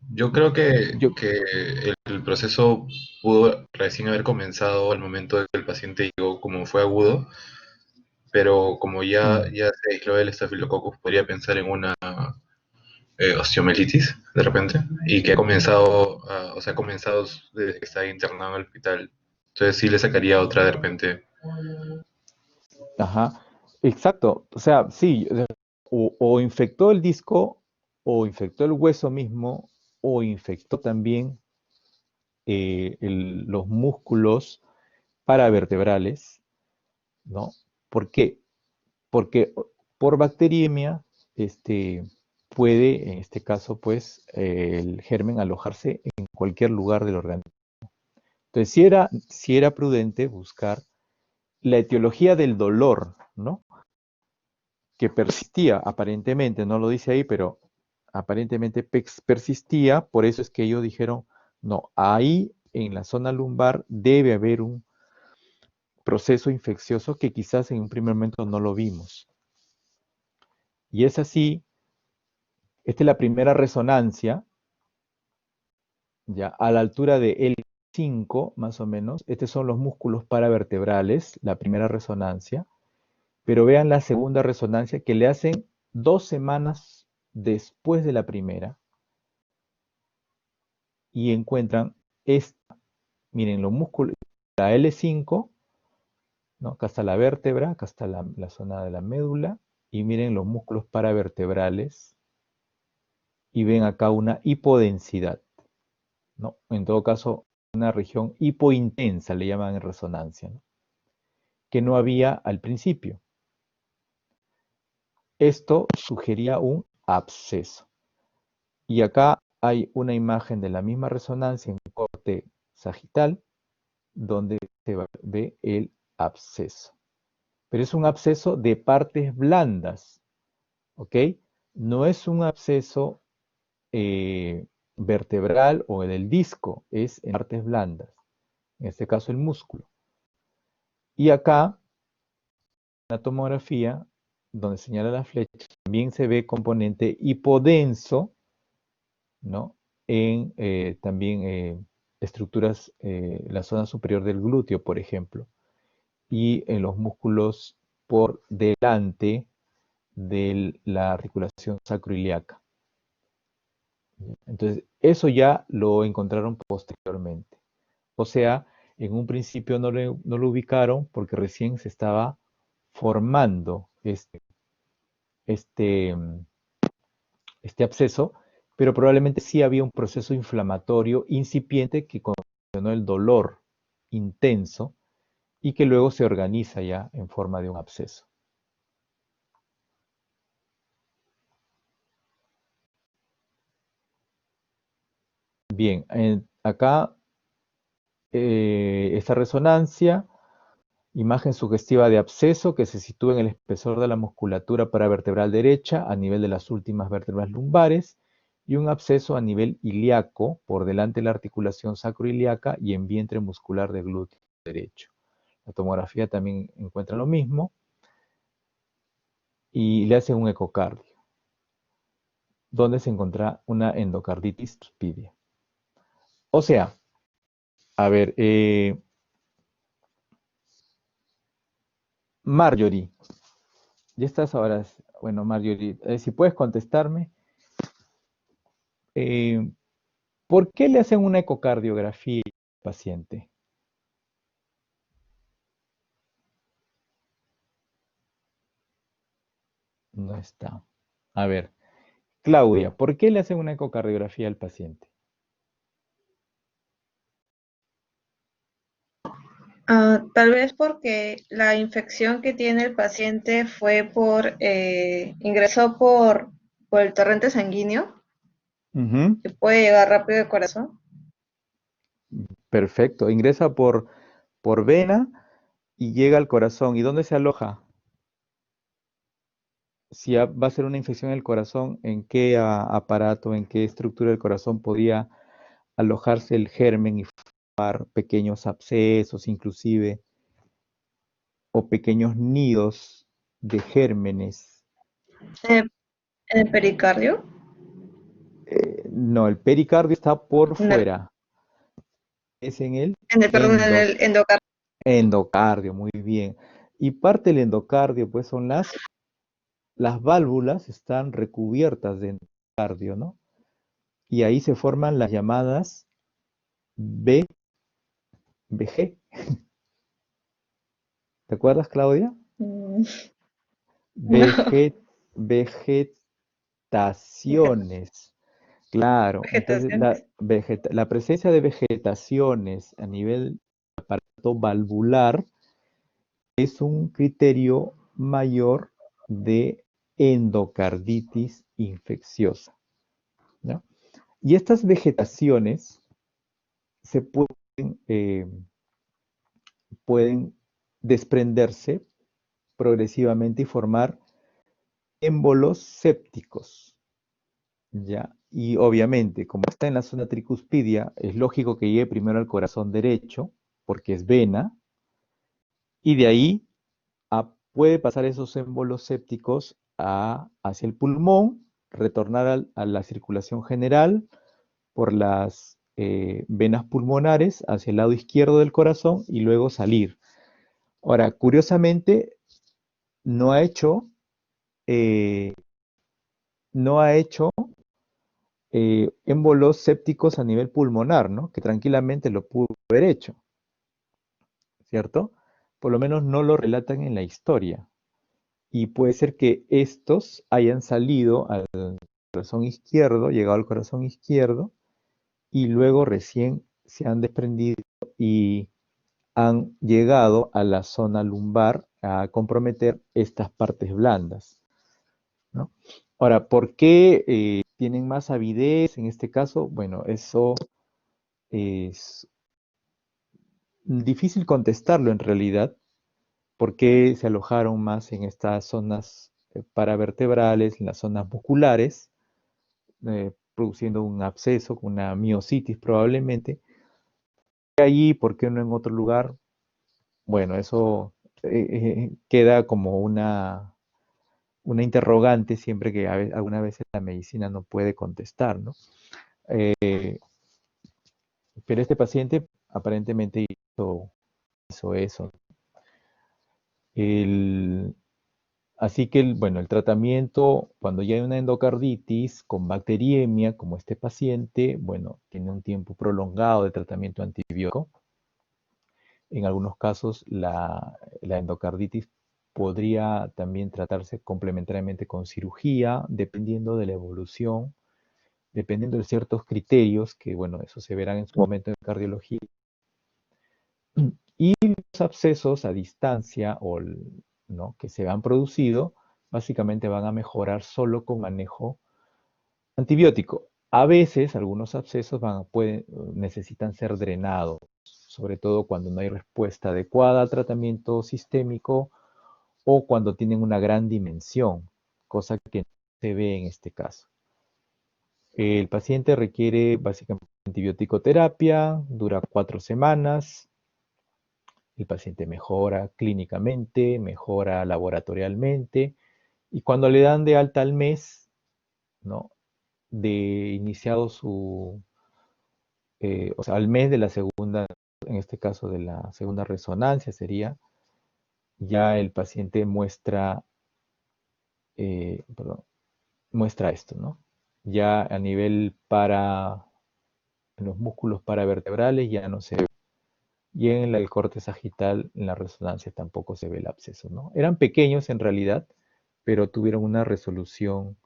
Yo creo Yo, que el proceso pudo recién haber comenzado al momento de que el paciente llegó como fue agudo, pero como ya se aisló el estafilococcus, podría pensar en una osteomielitis de repente, y que ha comenzado, o sea, ha comenzado desde que está internado en el hospital. Entonces sí le sacaría otra de repente. ajá, exacto. O sea, sí, o infectó el disco, o infectó el hueso mismo, o infectó también los músculos paravertebrales, ¿no? ¿Por qué? Porque por bacteriemia, puede, en este caso, pues, el germen alojarse en cualquier lugar del organismo. Entonces, si era prudente buscar la etiología del dolor, ¿no? Que persistía aparentemente, no lo dice ahí, pero aparentemente persistía, por eso es que ellos dijeron, no, ahí en la zona lumbar debe haber un proceso infeccioso que quizás en un primer momento no lo vimos. Y es así, esta es la primera resonancia, ya a la altura de L5 más o menos, estos son los músculos paravertebrales, la primera resonancia, pero vean la segunda resonancia que le hacen 2 semanas después de la primera y encuentran esta, miren los músculos, la L5, ¿no? Acá está la vértebra, acá está la zona de la médula y miren los músculos paravertebrales y ven acá una hipodensidad, ¿no? En todo caso, una región hipointensa, le llaman en resonancia, ¿no? Que no había al principio. Esto sugería un absceso. Y acá hay una imagen de la misma resonancia en corte sagital, donde se ve el absceso. Pero es un absceso de partes blandas, ¿ok? No es un absceso vertebral o del disco, es en partes blandas, en este caso el músculo. Y acá, en la tomografía, donde señala la flecha, también se ve componente hipodenso, ¿no? En también estructuras, la zona superior del glúteo, por ejemplo, y en los músculos por delante de la articulación sacroiliaca. Entonces, eso ya lo encontraron posteriormente. O sea, en un principio no lo ubicaron porque recién se estaba formando este, este absceso, pero probablemente sí había un proceso inflamatorio incipiente que condicionó el dolor intenso y que luego se organiza ya en forma de un absceso. Bien, acá esta resonancia, imagen sugestiva de absceso que se sitúa en el espesor de la musculatura paravertebral derecha a nivel de las últimas vértebras lumbares y un absceso a nivel ilíaco por delante de la articulación sacroiliaca y en vientre muscular del glúteo derecho. La tomografía también encuentra lo mismo y le hacen un ecocardio, donde se encuentra una endocarditis cuspidia. O sea, a ver, Marjorie, ya estás ahora. Bueno, Marjorie, si puedes contestarme, eh, ¿por qué le hacen una ecocardiografía al paciente? No está. A ver, Claudia, ¿por qué le hacen una ecocardiografía al paciente? Tal vez porque la infección que tiene el paciente fue ingresó por el torrente sanguíneo, Ujú, que puede llegar rápido al corazón. perfecto. Ingresa por vena y llega al corazón. ¿Y dónde se aloja? Si va a ser una infección en el corazón, ¿en qué aparato, en qué estructura del corazón podría alojarse el germen y formar pequeños abscesos, inclusive, o pequeños nidos de gérmenes? En el pericardio, No, el pericardio está por en el, fuera. Es en el perdón, en el endocardio. endocardio, muy bien. Y parte del endocardio, pues son las válvulas están recubiertas de endocardio, ¿no? Y ahí se forman las llamadas VG. ¿Te acuerdas, Claudia? Mm, No, Vegetaciones. Claro, entonces vegetaciones. la presencia de vegetaciones a nivel aparato valvular es un criterio mayor de endocarditis infecciosa, ¿no? Y estas vegetaciones se pueden desprenderse progresivamente y formar émbolos sépticos, ¿ya? Y obviamente, como está en la zona tricuspidia, es lógico que llegue primero al corazón derecho, porque es vena, y de ahí puede pasar esos émbolos sépticos hacia el pulmón, retornar a la circulación general por las venas pulmonares hacia el lado izquierdo del corazón y luego salir. Ahora, curiosamente, no ha hecho, eh, no ha hecho émbolos sépticos a nivel pulmonar, ¿no? Que tranquilamente lo pudo haber hecho, ¿cierto? Por lo menos no lo relatan en la historia. Y puede ser que estos hayan salido al corazón izquierdo, llegado al corazón izquierdo, y luego recién se han desprendido y han llegado a la zona lumbar a comprometer estas partes blandas, ¿no? Ahora, ¿por qué tienen más avidez en este caso? Bueno, eso es difícil contestarlo en realidad. ¿Por qué se alojaron más en estas zonas paravertebrales, en las zonas musculares, produciendo un absceso, una miositis probablemente? Allí, ¿por qué no en otro lugar? Bueno, eso queda como una interrogante siempre que alguna vez la medicina no puede contestar, ¿no? Pero este paciente aparentemente hizo eso. Así que, bueno, el tratamiento, cuando ya hay una endocarditis con bacteriemia, como este paciente, bueno, tiene un tiempo prolongado de tratamiento antibiótico. En algunos casos, la endocarditis podría también tratarse complementariamente con cirugía, dependiendo de la evolución, dependiendo de ciertos criterios, que, bueno, eso se verán en su momento en cardiología. Y los abscesos a distancia ¿no? que se han producido, básicamente van a mejorar solo con manejo antibiótico. A veces algunos abscesos necesitan ser drenados, sobre todo cuando no hay respuesta adecuada al tratamiento sistémico o cuando tienen una gran dimensión, cosa que no se ve en este caso. El paciente requiere básicamente antibiótico terapia, dura 4 semanas. El paciente mejora clínicamente, mejora laboratorialmente, y cuando le dan de alta al mes, ¿no? De iniciado o sea, al mes de la segunda, en este caso de la segunda resonancia sería, ya el paciente muestra esto, ¿no? Ya a nivel en los músculos paravertebrales ya no se ve. Y en el corte sagital, en la resonancia tampoco se ve el absceso, ¿no? Eran pequeños en realidad, pero tuvieron una resolución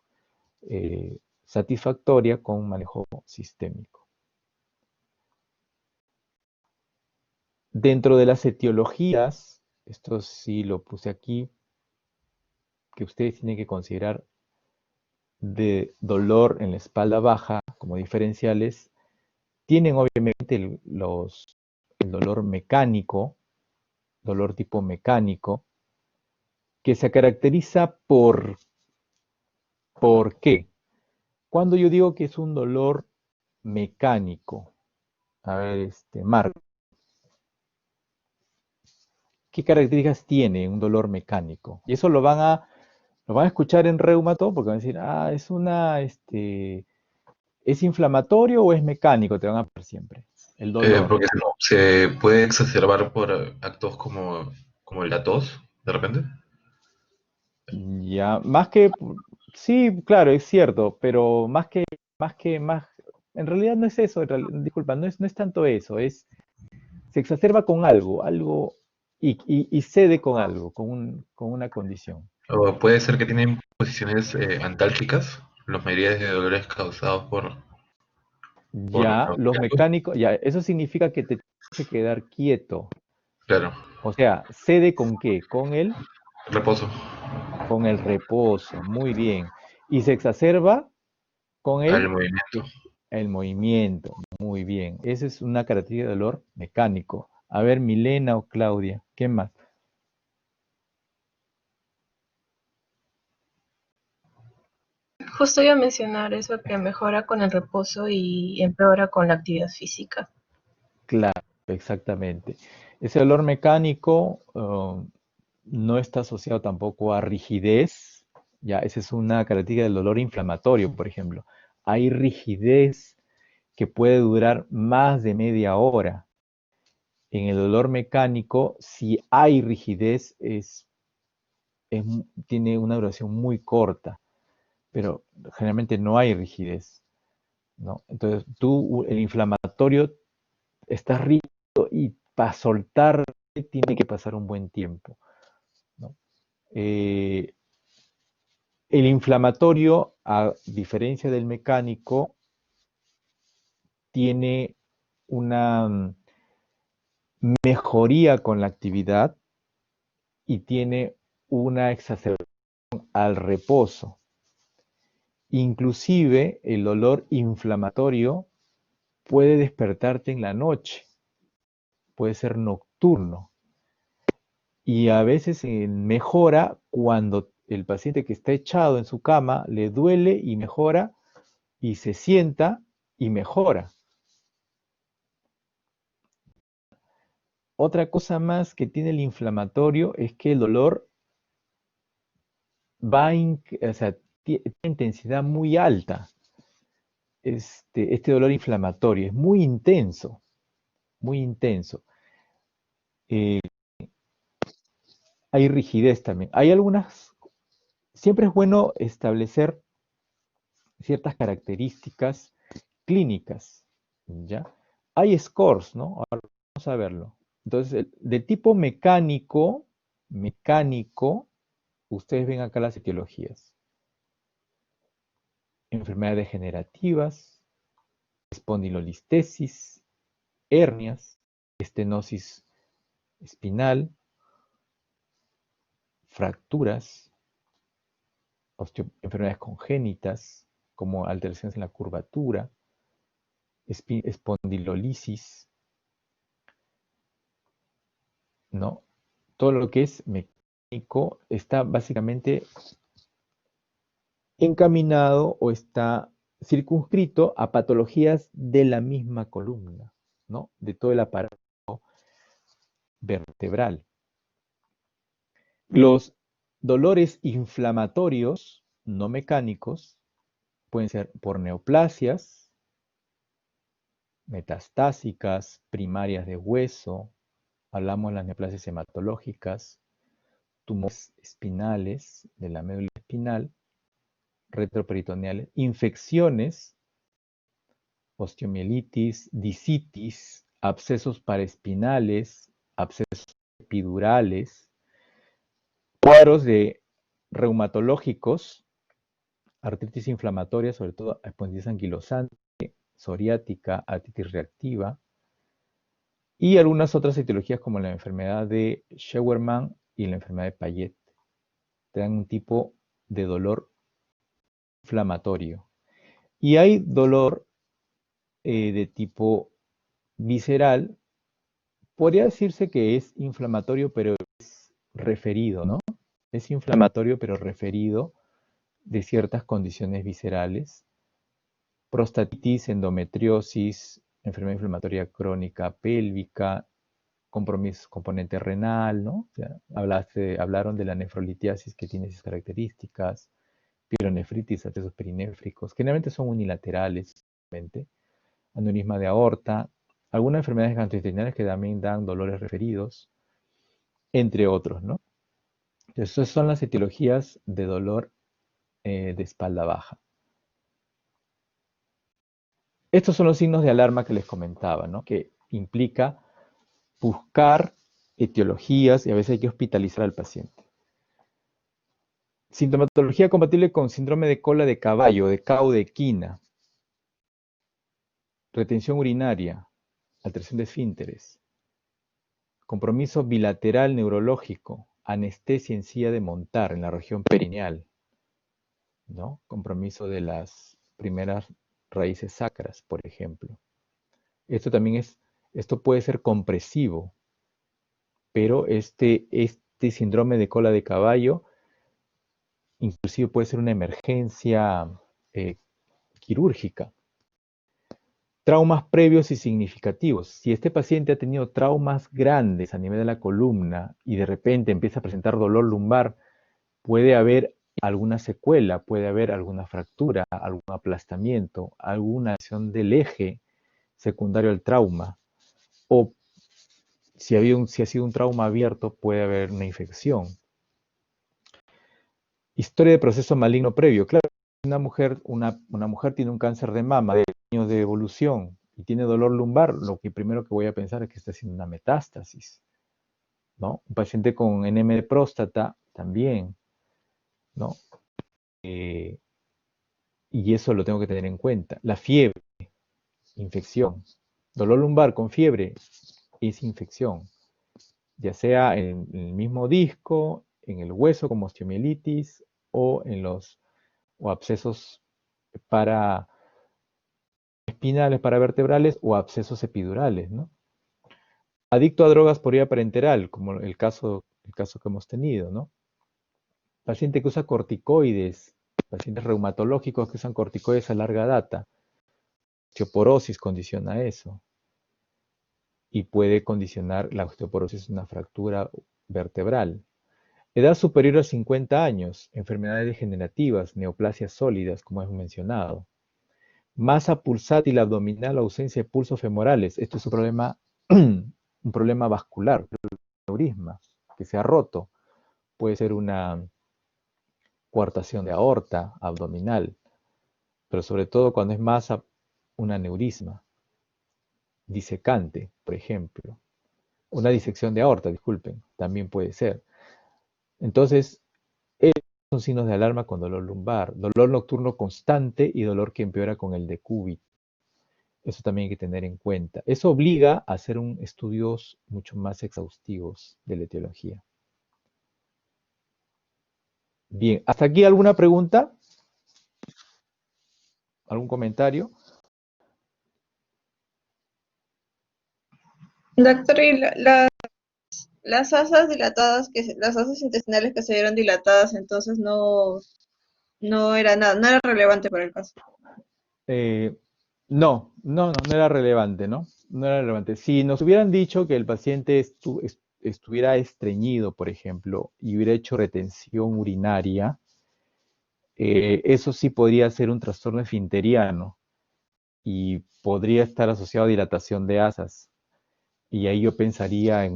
satisfactoria con manejo sistémico. Dentro de las etiologías, esto sí lo puse aquí, que ustedes tienen que considerar de dolor en la espalda baja como diferenciales, tienen obviamente el dolor mecánico, dolor tipo mecánico, que se caracteriza ¿por qué? Cuando yo digo que es un dolor mecánico, a ver, Marco, ¿qué características tiene un dolor mecánico? Y eso lo van a escuchar en reumato porque van a decir, ¿es inflamatorio o es mecánico? Te van a ver siempre. El dolor. Porque se puede exacerbar por actos como la tos, de repente. Ya, sí, claro, es cierto, pero en realidad no es eso, disculpa, no es tanto eso, se exacerba con algo, y cede con algo, con una condición. O puede ser que tienen posiciones antálgicas, la mayoría de dolores causados por Ya, los los mecánicos. mecánicos, ya, eso significa que te tienes que quedar quieto. Claro, O sea, ¿cede con qué? reposo Con el reposo, muy bien. Y se exacerba con al movimiento. el movimiento, muy bien. Esa es una característica de dolor mecánico. A ver, Milena o Claudia, ¿qué más? Justo iba a mencionar eso que mejora con el reposo y empeora con la actividad física. Claro, exactamente. Ese dolor mecánico no está asociado tampoco a rigidez. Ya, esa es una característica del dolor inflamatorio, por ejemplo. Hay rigidez que puede durar más de media hora. En el dolor mecánico, si hay rigidez, tiene una duración muy corta, pero generalmente no hay rigidez, ¿no? Entonces, el inflamatorio, está rígido y para soltar tiene que pasar un buen tiempo, ¿no? Eh, El inflamatorio, a diferencia del mecánico, tiene una mejoría con la actividad y tiene una exacerbación al reposo. Inclusive el dolor inflamatorio puede despertarte en la noche, puede ser nocturno y a veces mejora cuando el paciente que está echado en su cama le duele y mejora y se sienta y mejora. Otra cosa más que tiene el inflamatorio es que el dolor va, o sea, tiene intensidad muy alta. Este dolor inflamatorio es muy intenso, muy intenso. Eh, hay rigidez también. Hay algunas, siempre es bueno establecer ciertas características clínicas, ¿ya? Hay scores, ¿no? Ahora vamos a verlo. Entonces, de tipo mecánico, ustedes ven acá las etiologías. Enfermedades degenerativas, espondilolistesis, hernias, estenosis espinal, fracturas, enfermedades congénitas, como alteraciones en la curvatura, espondilolisis, ¿no? Todo lo que es mecánico está básicamente encaminado o está circunscrito a patologías de la misma columna, ¿no? De todo el aparato vertebral. Los dolores inflamatorios no mecánicos pueden ser por neoplasias, metastásicas, primarias de hueso, hablamos de las neoplasias hematológicas, tumores espinales de la médula espinal, retroperitoneales, infecciones, osteomielitis, discitis, abscesos paraespinales, abscesos epidurales, cuadros de reumatológicos, artritis inflamatoria, sobre todo espondilitis anquilosante, psoriática, artritis reactiva, y algunas otras etiologías como la enfermedad de Scheuermann y la enfermedad de Payet. Te dan un tipo de dolor inflamatorio. Y hay dolor de tipo visceral, podría decirse que es inflamatorio, pero es referido, ¿no? Es inflamatorio, pero referido de ciertas condiciones viscerales, prostatitis, endometriosis, enfermedad inflamatoria crónica pélvica, componente renal, ¿no? O sea, hablaron de la nefrolitiasis que tiene esas características, pielonefritis, abscesos perinéfricos, generalmente son unilaterales, aneurisma de aorta, algunas enfermedades gastrointestinales que también dan dolores referidos, entre otros, ¿no? Esas son las etiologías de dolor de espalda baja. Estos son los signos de alarma que les comentaba, ¿no? Que implica buscar etiologías y a veces hay que hospitalizar al paciente. Sintomatología compatible con síndrome de cola de caballo, de caudequina, retención urinaria, alteración de esfínteres, compromiso bilateral neurológico, anestesia en silla de montar en la región perineal, ¿no? Compromiso de las primeras raíces sacras, por ejemplo. Esto puede ser compresivo, pero este síndrome de cola de caballo inclusive puede ser una emergencia quirúrgica. Traumas previos y significativos. Si este paciente ha tenido traumas grandes a nivel de la columna y de repente empieza a presentar dolor lumbar, puede haber alguna secuela, puede haber alguna fractura, algún aplastamiento, alguna acción del eje secundario al trauma. O si ha sido un trauma abierto, puede haber una infección. Historia de proceso maligno previo. Claro, una mujer tiene un cáncer de mama de años de evolución y tiene dolor lumbar, lo que primero que voy a pensar es que está haciendo una metástasis, ¿no? Un paciente con enema de próstata también, ¿no? y eso lo tengo que tener en cuenta. La fiebre, infección. Dolor lumbar con fiebre es infección, ya sea en el mismo disco, en el hueso como osteomielitis o en los o abscesos para espinales, paravertebrales o abscesos epidurales, ¿no? Adicto a drogas por vía parenteral, como el caso que hemos tenido, ¿no? Paciente que usa corticoides, pacientes reumatológicos que usan corticoides a larga data. Osteoporosis condiciona eso y puede condicionar la osteoporosis una fractura vertebral. Edad superior a 50 años, enfermedades degenerativas, neoplasias sólidas, como hemos mencionado. Masa pulsátil abdominal, ausencia de pulsos femorales. Esto es un problema vascular, un aneurisma que se ha roto. Puede ser una coartación de aorta abdominal, pero sobre todo cuando es masa, un aneurisma disecante, por ejemplo. Una disección de aorta, disculpen, también puede ser. Entonces, esos son signos de alarma con dolor lumbar, dolor nocturno constante y dolor que empeora con el decúbito. Eso también hay que tener en cuenta. Eso obliga a hacer estudios mucho más exhaustivos de la etiología. Bien, ¿hasta aquí alguna pregunta? ¿Algún comentario? Doctor, ¿y las asas dilatadas, las asas intestinales que se vieron dilatadas, entonces no era nada, no era relevante para el caso? No era relevante, ¿no? No era relevante. Si nos hubieran dicho que el paciente estuviera estreñido, por ejemplo, y hubiera hecho retención urinaria, eso sí podría ser un trastorno esfinteriano y podría estar asociado a dilatación de asas. Y ahí yo pensaría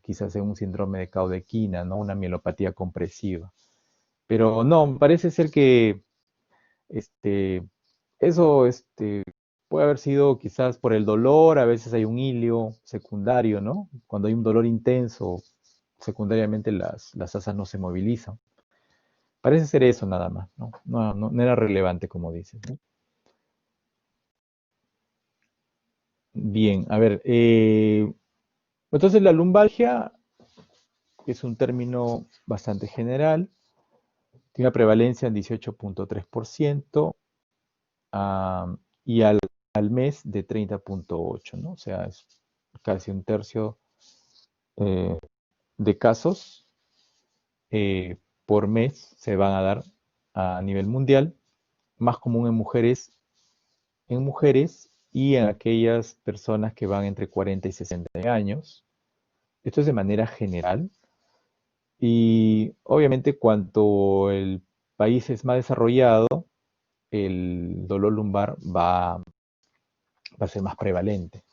quizás en un síndrome de Caudequina, ¿no? Una mielopatía compresiva. Pero no, parece ser que este, eso puede haber sido quizás por el dolor, a veces hay un hilio secundario, ¿no? Cuando hay un dolor intenso, secundariamente las asas no se movilizan. Parece ser eso nada más, ¿no? No era relevante, como dices, ¿no? Bien, a ver, entonces la lumbalgia es un término bastante general, tiene una prevalencia en 18.3%, y al mes de 30.8, ¿no? O sea, es casi un tercio de casos por mes se van a dar a nivel mundial, más común en mujeres y en aquellas personas que van entre 40 y 60 años. Esto es de manera general y obviamente cuanto el país es más desarrollado, el dolor lumbar va a ser más prevalente,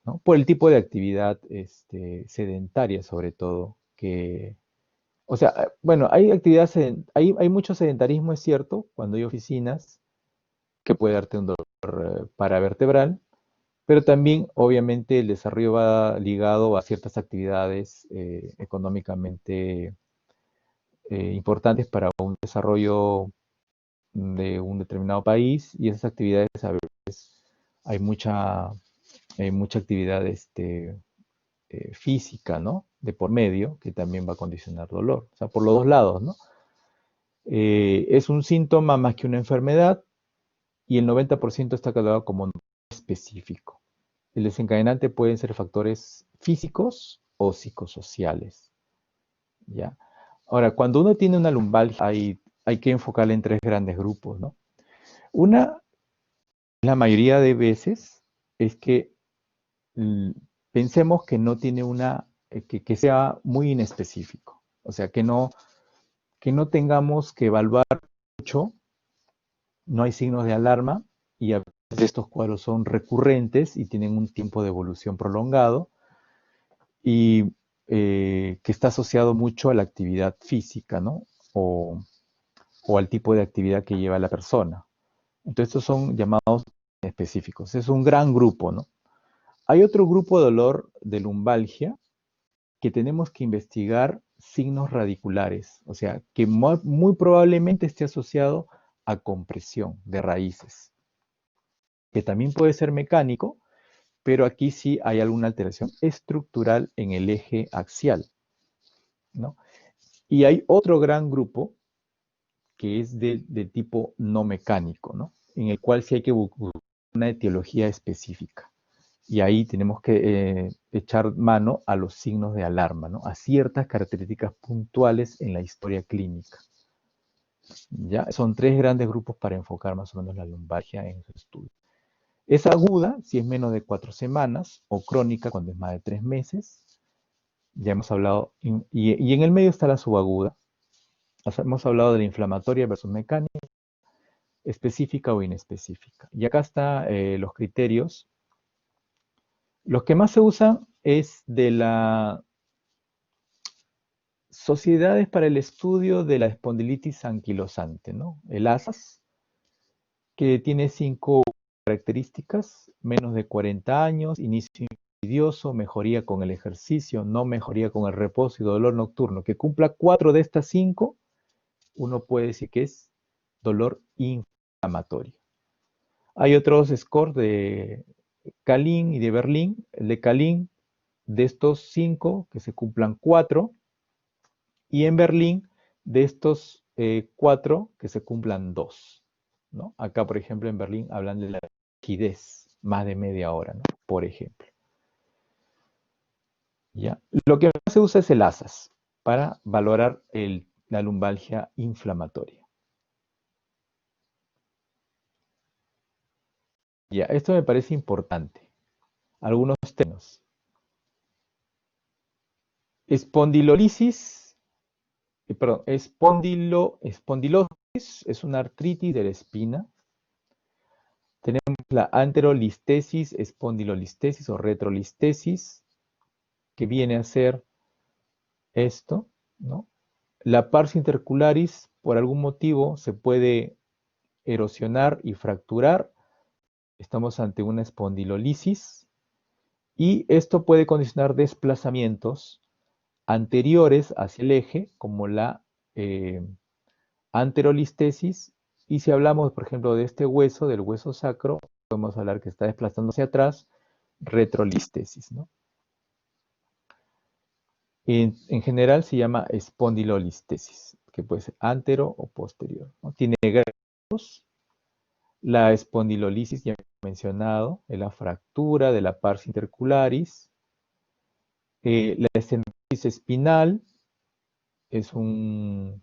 ¿no? Por el tipo de actividad sedentaria sobre todo, o sea, bueno, hay mucho sedentarismo, es cierto, cuando hay oficinas, que puede darte un dolor paravertebral, pero también, obviamente, el desarrollo va ligado a ciertas actividades económicamente importantes para un desarrollo de un determinado país, y esas actividades a veces hay mucha actividad física, ¿no? De por medio, que también va a condicionar dolor. O sea, por los dos lados, ¿no? Es un síntoma más que una enfermedad y el 90% está catalogado como no específico. El desencadenante pueden ser factores físicos o psicosociales, ¿ya? Ahora, cuando uno tiene una lumbalgia, hay que enfocarla en tres grandes grupos, ¿no? Una, la mayoría de veces, es que pensemos que no tiene que sea muy inespecífico. O sea, que no tengamos que evaluar mucho, no hay signos de alarma y a veces estos cuadros son recurrentes y tienen un tiempo de evolución prolongado y que está asociado mucho a la actividad física, ¿no? O al tipo de actividad que lleva la persona. Entonces, estos son llamados específicos. Es un gran grupo, ¿no? Hay otro grupo de dolor de lumbalgia que tenemos que investigar signos radiculares, o sea, que muy probablemente esté asociado a compresión de raíces, que también puede ser mecánico, pero aquí sí hay alguna alteración estructural en el eje axial, ¿no? Y hay otro gran grupo que es de tipo no mecánico, ¿no? En el cual sí hay que buscar una etiología específica. Y ahí tenemos que echar mano a los signos de alarma, ¿no? A ciertas características puntuales en la historia clínica. ¿Ya? Son tres grandes grupos para enfocar más o menos la lumbalgia en su estudio. Es aguda si es menos de 4 semanas o crónica cuando es más de 3 meses. Ya hemos hablado, y en el medio está la subaguda. O sea, hemos hablado de la inflamatoria versus mecánica, específica o inespecífica. Y acá están los criterios. Los que más se usan es de la Sociedades para el Estudio de la Espondilitis Anquilosante, ¿no? El ASAS, que tiene 5 características: menos de 40 años, inicio insidioso, mejoría con el ejercicio, no mejoría con el reposo y dolor nocturno. Que cumpla 4 de estas 5, uno puede decir que es dolor inflamatorio. Hay otros scores de Kalin y de Berlín. El de Kalin, de estos 5, que se cumplan 4, y en Berlín, de estos 4, que se cumplan 2, ¿no? Acá, por ejemplo, en Berlín hablan de la rigidez, más de media hora, ¿no? Por ejemplo. ¿Ya? Lo que más se usa es el ASAS para valorar la lumbalgia inflamatoria. Ya, esto me parece importante. Algunos términos. Espondilolisis, espondilosis es una artritis de la espina. Tenemos la anterolistesis, espondilolistesis o retrolistesis, que viene a ser esto, ¿no? La pars intercularis, por algún motivo, se puede erosionar y fracturar. Estamos ante una espondilolisis y esto puede condicionar desplazamientos anteriores hacia el eje, como la anterolistesis. Y si hablamos, por ejemplo, de este hueso, del hueso sacro, podemos hablar que está desplazando hacia atrás, retrolistesis, ¿no? En general se llama espondilolistesis, que puede ser antero o posterior, ¿no? Tiene grados. La espondilolisis, ya he mencionado, es la fractura de la pars intercularis. La estenosis espinal es una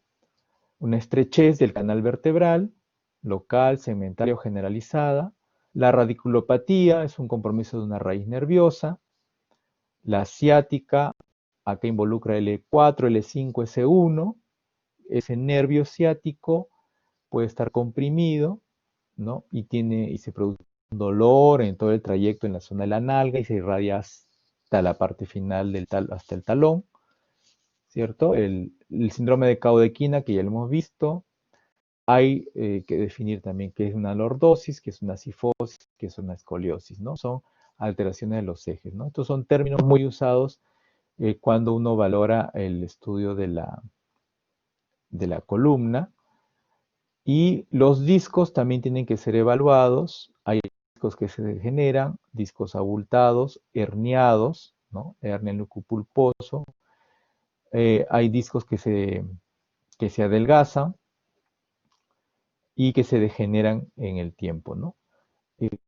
estrechez del canal vertebral, local, segmentaria o generalizada. La radiculopatía es un compromiso de una raíz nerviosa. La ciática, acá involucra L4, L5, S1. Ese nervio ciático puede estar comprimido, ¿no? Y se produce un dolor en todo el trayecto en la zona de la nalga y se irradia hasta la parte final hasta el talón, ¿cierto? El síndrome de Caudequina, que ya lo hemos visto. Hay que definir también qué es una lordosis, qué es una cifosis, qué es una escoliosis, ¿no? Son alteraciones de los ejes, ¿no? Estos son términos muy usados cuando uno valora el estudio de la columna. Y los discos también tienen que ser evaluados. Hay discos que se degeneran, discos abultados, herniados, ¿no? Hernia en lúculo pulposo. Hay discos que se adelgazan y que se degeneran en el tiempo, ¿no?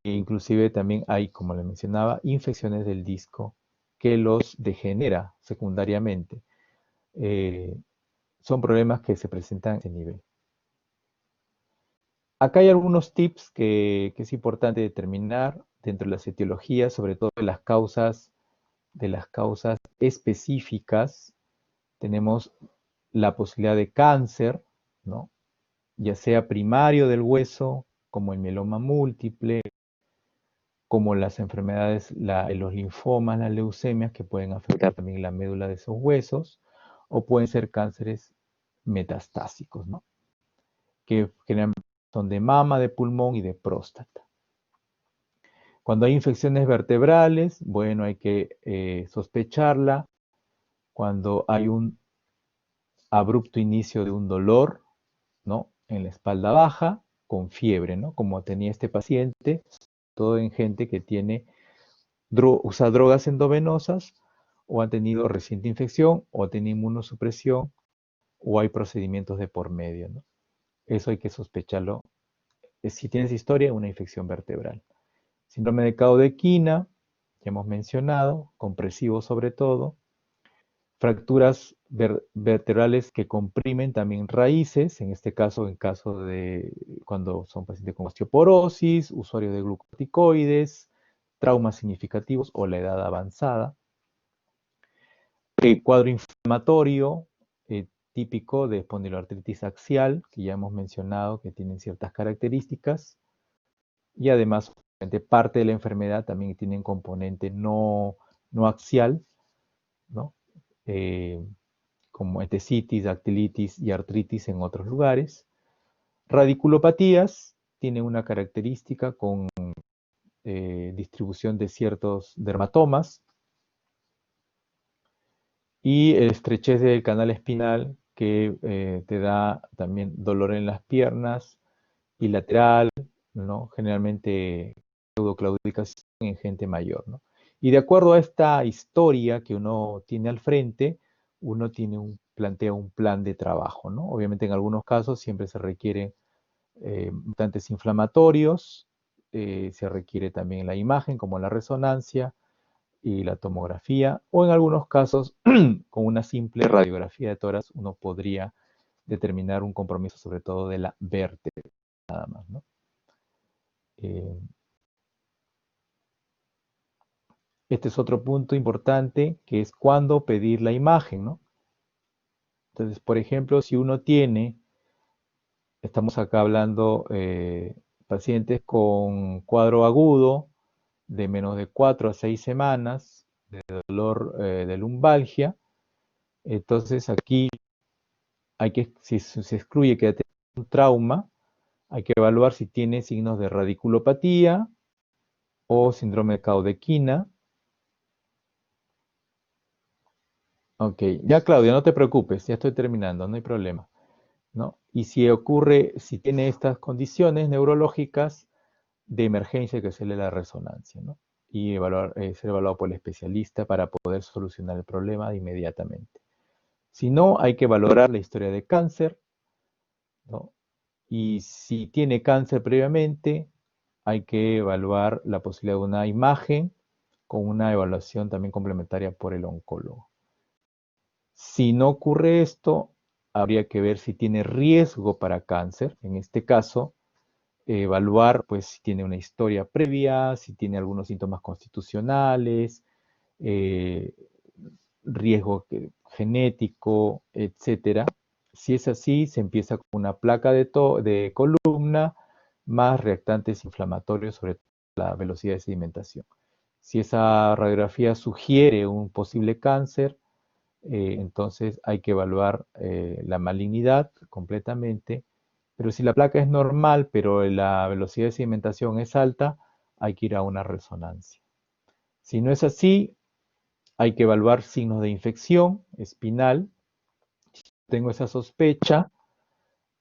Inclusive también hay, como le mencionaba, infecciones del disco que los degenera secundariamente. Son problemas que se presentan a ese nivel. Acá hay algunos tips que es importante determinar dentro de las etiologías, sobre todo de las causas específicas. Tenemos la posibilidad de cáncer, ¿no? Ya sea primario del hueso, como el mieloma múltiple, como las enfermedades, los linfomas, las leucemias, que pueden afectar también la médula de esos huesos, o pueden ser cánceres metastásicos, ¿no? Que generalmente son de mama, de pulmón y de próstata. Cuando hay infecciones vertebrales, bueno, hay que sospecharla. Cuando hay un abrupto inicio de un dolor, ¿no? En la espalda baja, con fiebre, ¿no? Como tenía este paciente, todo en gente que usa drogas endovenosas, o han tenido reciente infección, o tiene inmunosupresión, o hay procedimientos de por medio, ¿no? Eso hay que sospecharlo. Si tienes historia, una infección vertebral. Síndrome de Caudequina, ya hemos mencionado, compresivo sobre todo. Fracturas vertebrales que comprimen también raíces, en este caso, en caso de cuando son pacientes con osteoporosis, usuario de glucocorticoides, traumas significativos o la edad avanzada. El cuadro inflamatorio típico de espondiloartritis axial, que ya hemos mencionado que tienen ciertas características, y además parte de la enfermedad también tiene un componente no axial, ¿no? Como entesitis, dactilitis y artritis en otros lugares. Radiculopatías tienen una característica con distribución de ciertos dermatomas, y estrechez del canal espinal que te da también dolor en las piernas y lateral, ¿no? Generalmente pseudoclaudicación en gente mayor, ¿no? Y de acuerdo a esta historia que uno tiene al frente, uno plantea un plan de trabajo, ¿no? Obviamente en algunos casos siempre se requieren mutantes inflamatorios, se requiere también la imagen como la resonancia y la tomografía, o en algunos casos con una simple radiografía de tórax uno podría determinar un compromiso sobre todo de la vértebra, nada más, ¿no? Este es otro punto importante, que es cuándo pedir la imagen, ¿no? Entonces, por ejemplo, si uno estamos acá hablando pacientes con cuadro agudo de menos de 4 a 6 semanas de dolor de lumbalgia, entonces aquí si se excluye que haya tenido un trauma, hay que evaluar si tiene signos de radiculopatía o síndrome de Caudequina. Ok, ya Claudia, no te preocupes, ya estoy terminando, no hay problema, ¿no? Y si tiene estas condiciones neurológicas de emergencia, hay que hacerle la resonancia, ¿no? Y ser evaluado por el especialista para poder solucionar el problema inmediatamente. Si no, hay que valorar la historia de cáncer, ¿no? Y si tiene cáncer previamente, hay que evaluar la posibilidad de una imagen con una evaluación también complementaria por el oncólogo. Si no ocurre esto, habría que ver si tiene riesgo para cáncer. En este caso, evaluar pues si tiene una historia previa, si tiene algunos síntomas constitucionales, eh, riesgo genético, etcétera. Si es así, se empieza con una placa de columna más reactantes inflamatorios sobre la velocidad de sedimentación. Si esa radiografía sugiere un posible cáncer, entonces hay que evaluar la malignidad completamente. Pero si la placa es normal, pero la velocidad de sedimentación es alta, hay que ir a una resonancia. Si no es así, hay que evaluar signos de infección espinal. Si tengo esa sospecha,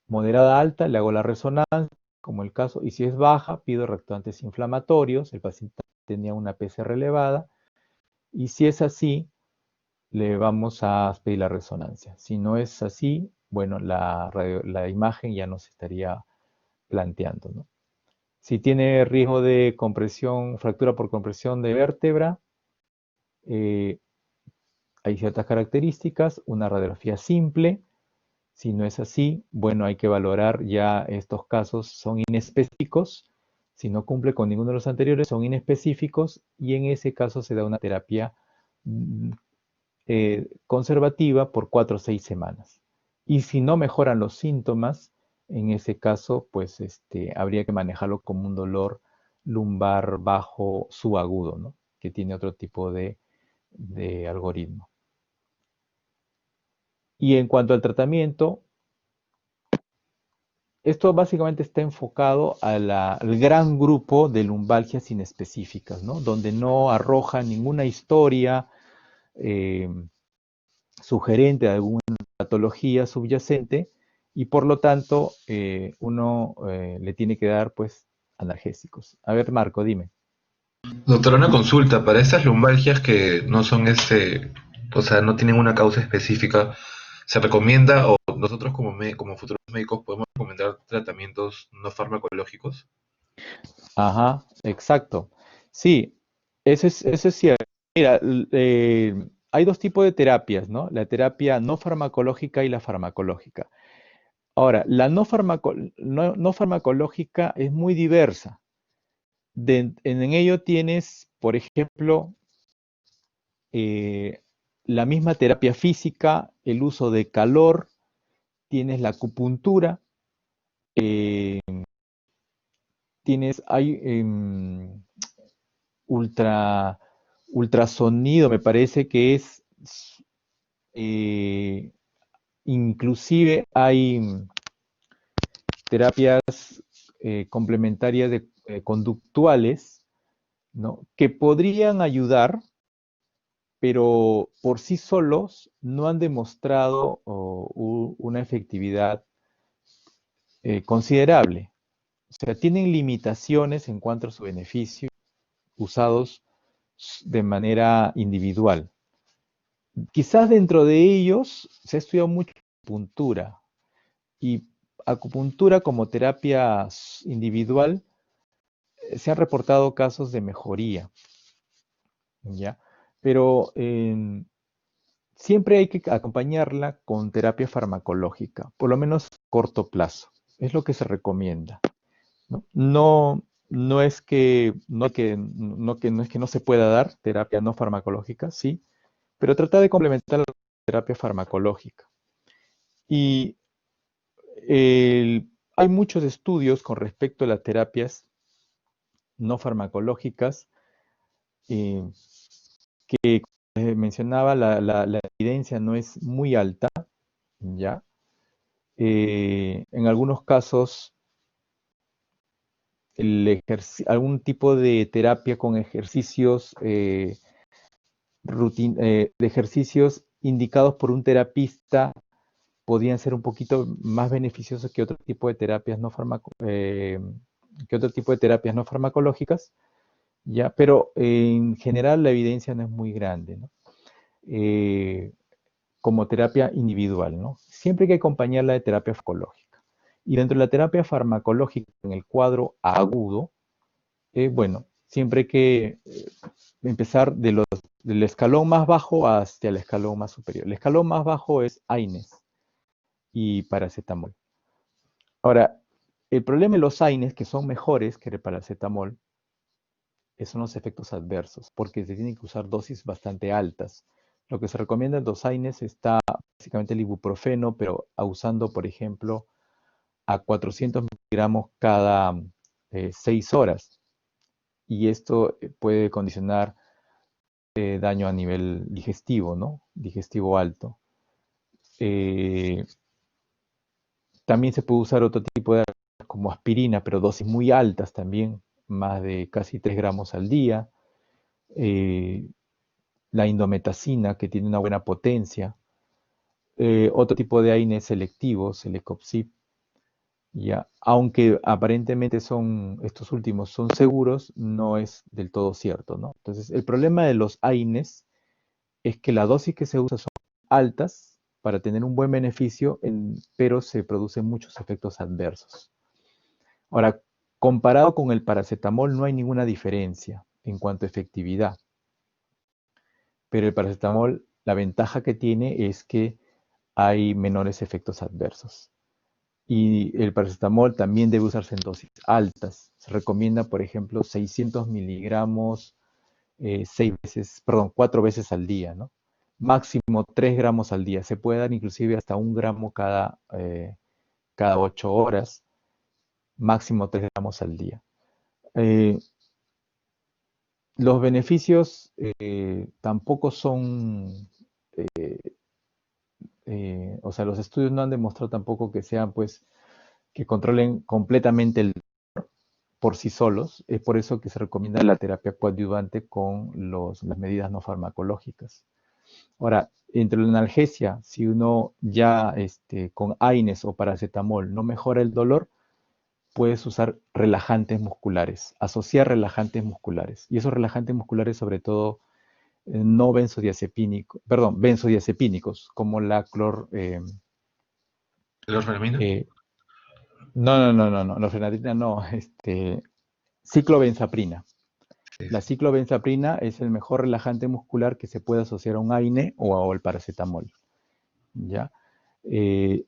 moderada alta, le hago la resonancia, como el caso, y si es baja, pido reactantes inflamatorios, el paciente tenía una PCR elevada, y si es así, le vamos a pedir la resonancia. Si no es así, bueno, la imagen ya nos estaría planteando, ¿no? Si tiene riesgo de compresión, fractura por compresión de vértebra, hay ciertas características, una radiografía simple. Si no es así, bueno, hay que valorar ya estos casos, son inespecíficos. Si no cumple con ninguno de los anteriores, son inespecíficos y en ese caso se da una terapia conservativa por 4 o 6 semanas. Y si no mejoran los síntomas, en ese caso, pues habría que manejarlo como un dolor lumbar bajo subagudo, ¿no? Que tiene otro tipo de algoritmo. Y en cuanto al tratamiento, esto básicamente está enfocado al gran grupo de lumbalgias inespecíficas, ¿no? Donde no arroja ninguna historia sugerente de algún patología subyacente y por lo tanto uno le tiene que dar pues analgésicos. A ver, Marco, dime. Doctora, una consulta, para estas lumbalgias que no son o sea, no tienen una causa específica, ¿se recomienda o nosotros como futuros médicos podemos recomendar tratamientos no farmacológicos? Ajá, exacto. Sí, eso es cierto. Mira, hay dos tipos de terapias, ¿no? La terapia no farmacológica y la farmacológica. Ahora, la no farmacológica es muy diversa. En ello tienes, por ejemplo, eh, la misma terapia física, el uso de calor, tienes la acupuntura, hay ultra, ultrasonido, me parece que es, eh, inclusive hay terapias complementarias conductuales, ¿no? Que podrían ayudar, pero por sí solos no han demostrado una efectividad considerable. O sea, tienen limitaciones en cuanto a su beneficio usados de manera individual. Quizás dentro de ellos se ha estudiado mucho acupuntura y acupuntura como terapia individual se han reportado casos de mejoría, ¿ya? Pero siempre hay que acompañarla con terapia farmacológica, por lo menos a corto plazo. Es lo que se recomienda, ¿no? No es que no es que no se pueda dar terapia no farmacológica, sí, pero trata de complementar la terapia farmacológica. Y hay muchos estudios con respecto a las terapias no farmacológicas eh, que, como les mencionaba, la evidencia no es muy alta, ¿ya? En algunos casos, algún tipo de terapia con ejercicios, de ejercicios indicados por un terapista podían ser un poquito más beneficiosos que otro tipo de terapias que otro tipo de terapias no farmacológicas, ¿ya? Pero en general la evidencia no es muy grande, ¿no? Eh, como terapia individual, ¿no? Siempre hay que acompañarla de terapia farmacológica. Y dentro de la terapia farmacológica, en el cuadro agudo, bueno, siempre hay que empezar del escalón más bajo hacia el escalón más superior. El escalón más bajo es AINES y paracetamol. Ahora, el problema de los AINES, que son mejores que el paracetamol, son los efectos adversos, porque se tienen que usar dosis bastante altas. Lo que se recomienda en dos AINES está básicamente el ibuprofeno, pero usando, por ejemplo, a 400 miligramos cada 6 horas. Y esto puede condicionar daño a nivel digestivo, ¿no? Digestivo alto. Eh, También se puede usar otro tipo de como aspirina, pero dosis muy altas también, más de casi 3 gramos al día. Eh, la indometacina, que tiene una buena potencia. Otro tipo de AINES selectivos, Celecoxib, ya. Aunque aparentemente estos últimos son seguros, no es del todo cierto, ¿no? Entonces, el problema de los AINES es que la dosis que se usa son altas para tener un buen beneficio, pero se producen muchos efectos adversos. Ahora, comparado con el paracetamol, no hay ninguna diferencia en cuanto a efectividad. Pero el paracetamol, la ventaja que tiene es que hay menores efectos adversos. Y el paracetamol también debe usarse en dosis altas. Se recomienda, por ejemplo, 600 miligramos 4 veces al día, ¿no? Máximo 3 gramos al día. Se puede dar inclusive hasta 1 gramo cada 8 horas. Máximo 3 gramos al día. Eh, los beneficios tampoco son, o sea, los estudios no han demostrado tampoco que sean, pues, que controlen completamente el por sí solos. Es por eso que se recomienda la terapia coadyuvante con las medidas no farmacológicas. Ahora, entre la analgesia, si uno ya con AINES o paracetamol no mejora el dolor, puedes usar relajantes musculares, asociar relajantes musculares. Y esos relajantes musculares, sobre todo, no benzodiazepínicos, perdón, benzodiazepínicos, como la ¿Clorfenamina? eh, no, norfenadrina no, ciclobenzaprina. Sí, La sí. ciclobenzaprina es el mejor relajante muscular que se puede asociar a un AINE o al paracetamol, ¿ya? Eh,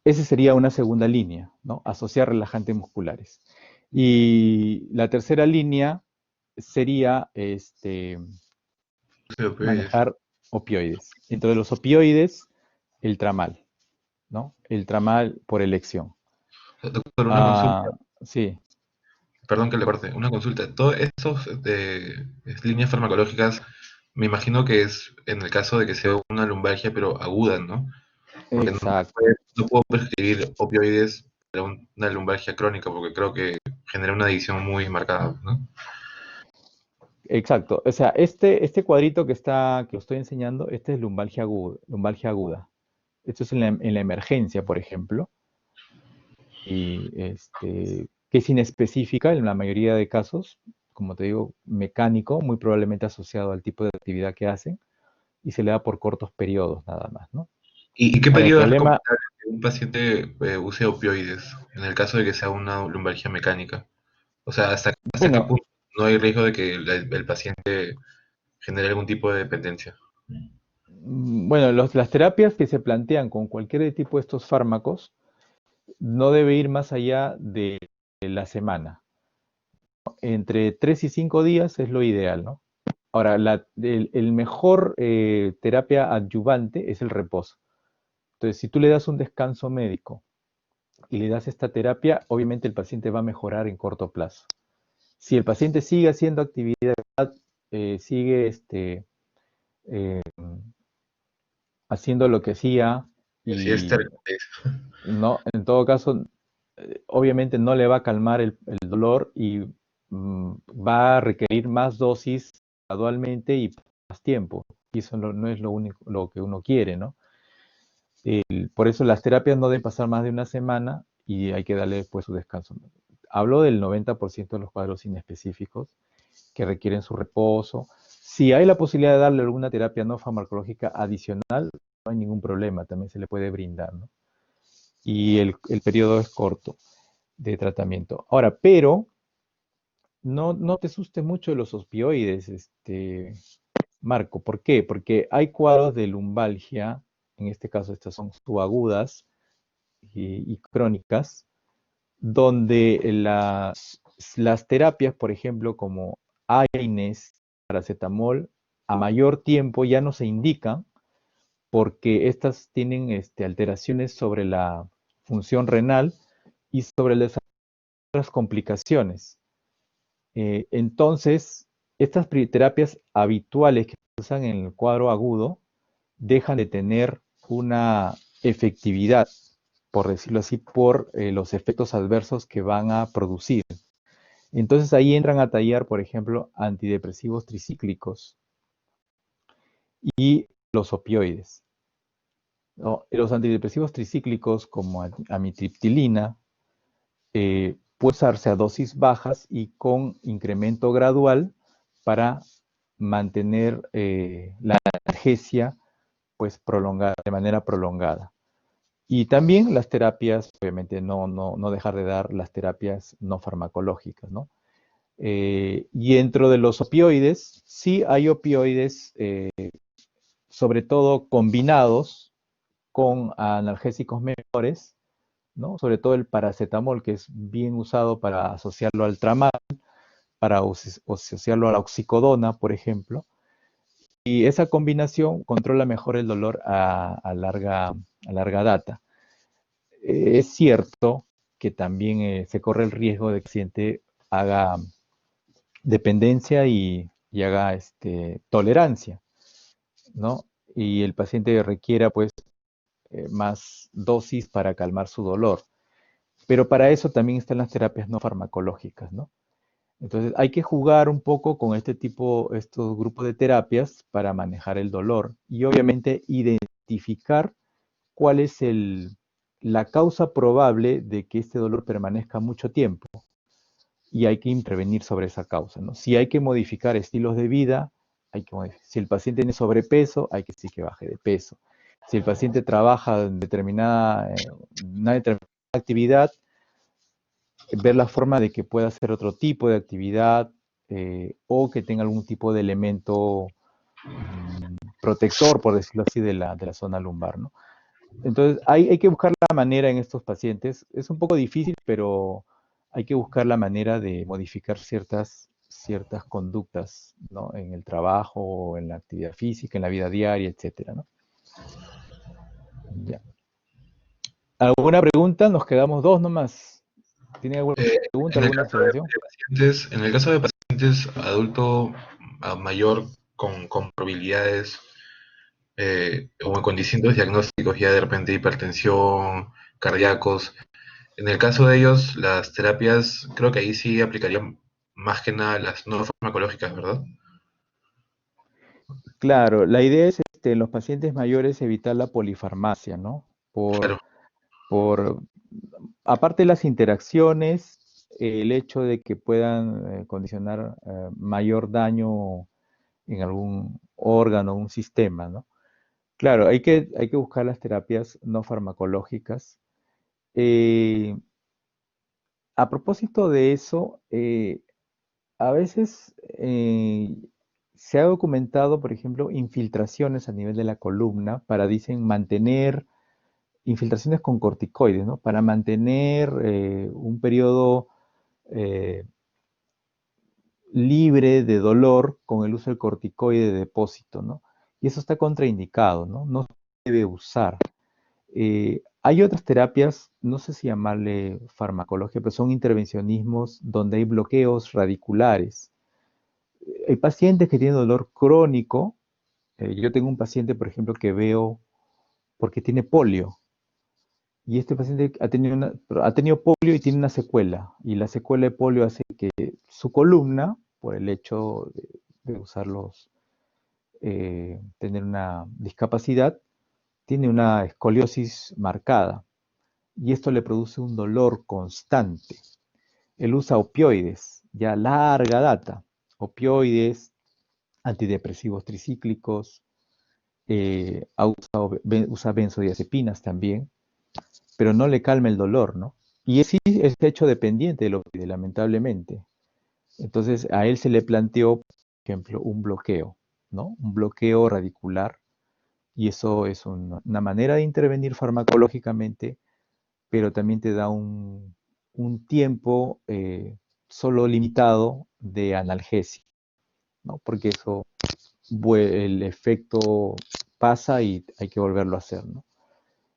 Esa sería una segunda línea, ¿no? Asociar relajantes musculares. Y la tercera línea sería Uso de opioides. manejar opioides. Entre los opioides, el tramal, ¿no? El tramal por elección. Doctor, una consulta, Ah, sí. perdón que le corte, una consulta. Todas estas líneas farmacológicas, me imagino que es en el caso de que sea una lumbalgia, pero aguda, ¿no? Porque Exacto, no puedo prescribir opioides para una lumbalgia crónica, porque creo que genera una adicción muy marcada, ¿no? exacto. O sea, este cuadrito que lo estoy enseñando, este es lumbalgia aguda, lumbalgia aguda. Esto es en la emergencia, por ejemplo, y que es inespecífica en la mayoría de casos, como te digo, mecánico, muy probablemente asociado al tipo de actividad que hacen, y se le da por cortos periodos nada más, ¿no? ¿Y qué Ahora, el periodo es problema, recomendable que un paciente use opioides en el caso de que sea una lumbalgia mecánica? O sea, ¿hasta qué bueno, punto no hay riesgo de que el paciente genere algún tipo de dependencia? bueno, las terapias que se plantean con cualquier tipo de estos fármacos no debe ir más allá de la semana. Entre 3 y 5 días es lo ideal, ¿no? Ahora, el mejor terapia adyuvante es el reposo. Entonces, si tú le das un descanso médico y le das esta terapia, obviamente el paciente va a mejorar en corto plazo. Si el paciente sigue haciendo actividad, sigue eh, haciendo lo que hacía Así es, y no, en todo caso, obviamente no le va a calmar el dolor y va a requerir más dosis gradualmente y más tiempo. Y eso no es lo único, lo que uno quiere, ¿no? Por eso las terapias no deben pasar más de una semana y hay que darle después su descanso. Hablo del 90% de los cuadros inespecíficos que requieren su reposo. Si hay la posibilidad de darle alguna terapia no farmacológica adicional, no hay ningún problema, también se le puede brindar, ¿no? Y el periodo es corto de tratamiento. Ahora, pero no te asuste mucho de los opioides, Marco. ¿Por qué? Porque hay cuadros de lumbalgia, en este caso estas son subagudas y crónicas, donde las terapias, por ejemplo, como AINES, paracetamol, a mayor tiempo ya no se indican porque estas tienen alteraciones sobre la función renal y sobre las otras complicaciones. Entonces, estas terapias habituales que se usan en el cuadro agudo dejan de tener una efectividad, por decirlo así, por los efectos adversos que van a producir. Entonces ahí entran a tallar, por ejemplo, antidepresivos tricíclicos y los opioides, ¿no? Los antidepresivos tricíclicos como amitriptilina puede usarse a dosis bajas y con incremento gradual para mantener la analgesia pues prolongada, de manera prolongada. Y también las terapias, obviamente no dejar de dar las terapias no farmacológicas, ¿no? Y dentro de los opioides, sí hay opioides, sobre todo combinados con analgésicos menores, ¿no? Sobre todo el paracetamol, que es bien usado para asociarlo al tramal, para asociarlo a la oxicodona, por ejemplo. Y esa combinación controla mejor el dolor a larga data. Es cierto que también se corre el riesgo de que el paciente haga dependencia y haga tolerancia, ¿no? Y el paciente requiera pues más dosis para calmar su dolor. Pero para eso también están las terapias no farmacológicas, ¿no? Entonces hay que jugar un poco con estos grupos de terapias para manejar el dolor y obviamente identificar cuál es la causa probable de que este dolor permanezca mucho tiempo y hay que intervenir sobre esa causa, ¿no? Si hay que modificar estilos de vida, hay que modificar. Si el paciente tiene sobrepeso, hay que decir que baje de peso. Si el paciente trabaja en una determinada actividad, ver la forma de que pueda hacer otro tipo de actividad o que tenga algún tipo de elemento protector, por decirlo así, de la zona lumbar, ¿no? Entonces, hay que buscar la manera en estos pacientes. Es un poco difícil, pero hay que buscar la manera de modificar ciertas conductas, ¿no? En el trabajo, en la actividad física, en la vida diaria, etcétera, ¿no? Ya. ¿Alguna pregunta? Nos quedamos dos nomás. ¿Tiene alguna pregunta, En el alguna caso de observación? pacientes, en el caso de pacientes adulto a mayor con comorbilidades o con distintos diagnósticos, ya de repente hipertensión, cardíacos, en el caso de ellos, las terapias, creo que ahí sí aplicarían más que nada las no farmacológicas, ¿verdad? Claro, la idea es en los pacientes mayores evitar la polifarmacia, ¿no? Claro, Por aparte de las interacciones, el hecho de que puedan condicionar mayor daño en algún órgano, un sistema, ¿no? Claro, hay que buscar las terapias no farmacológicas. Eh, a propósito de eso, a veces se ha documentado, por ejemplo, infiltraciones a nivel de la columna para, dicen, mantener infiltraciones con corticoides, ¿no? Para mantener un periodo eh, libre de dolor con el uso del corticoide de depósito, ¿no? Y eso está contraindicado, ¿no? No se debe usar. Hay otras terapias, no sé si llamarle farmacología, pero son intervencionismos donde hay bloqueos radiculares. Hay pacientes que tienen dolor crónico. Yo tengo un paciente, por ejemplo, que veo porque tiene polio. Y este paciente ha tenido polio y tiene una secuela. Y la secuela de polio hace que su columna, por el hecho de tener una discapacidad, tiene una escoliosis marcada. Y esto le produce un dolor constante. Él usa opioides, ya larga data. Opioides, antidepresivos tricíclicos, usa benzodiazepinas también, pero no le calma el dolor, ¿no? Y sí es hecho dependiente del opioide, lamentablemente. Entonces a él se le planteó, por ejemplo, un bloqueo, ¿no? Un bloqueo radicular, y eso es una manera de intervenir farmacológicamente, pero también te da un tiempo solo limitado de analgesia, ¿no? Porque el efecto pasa y hay que volverlo a hacer, ¿no?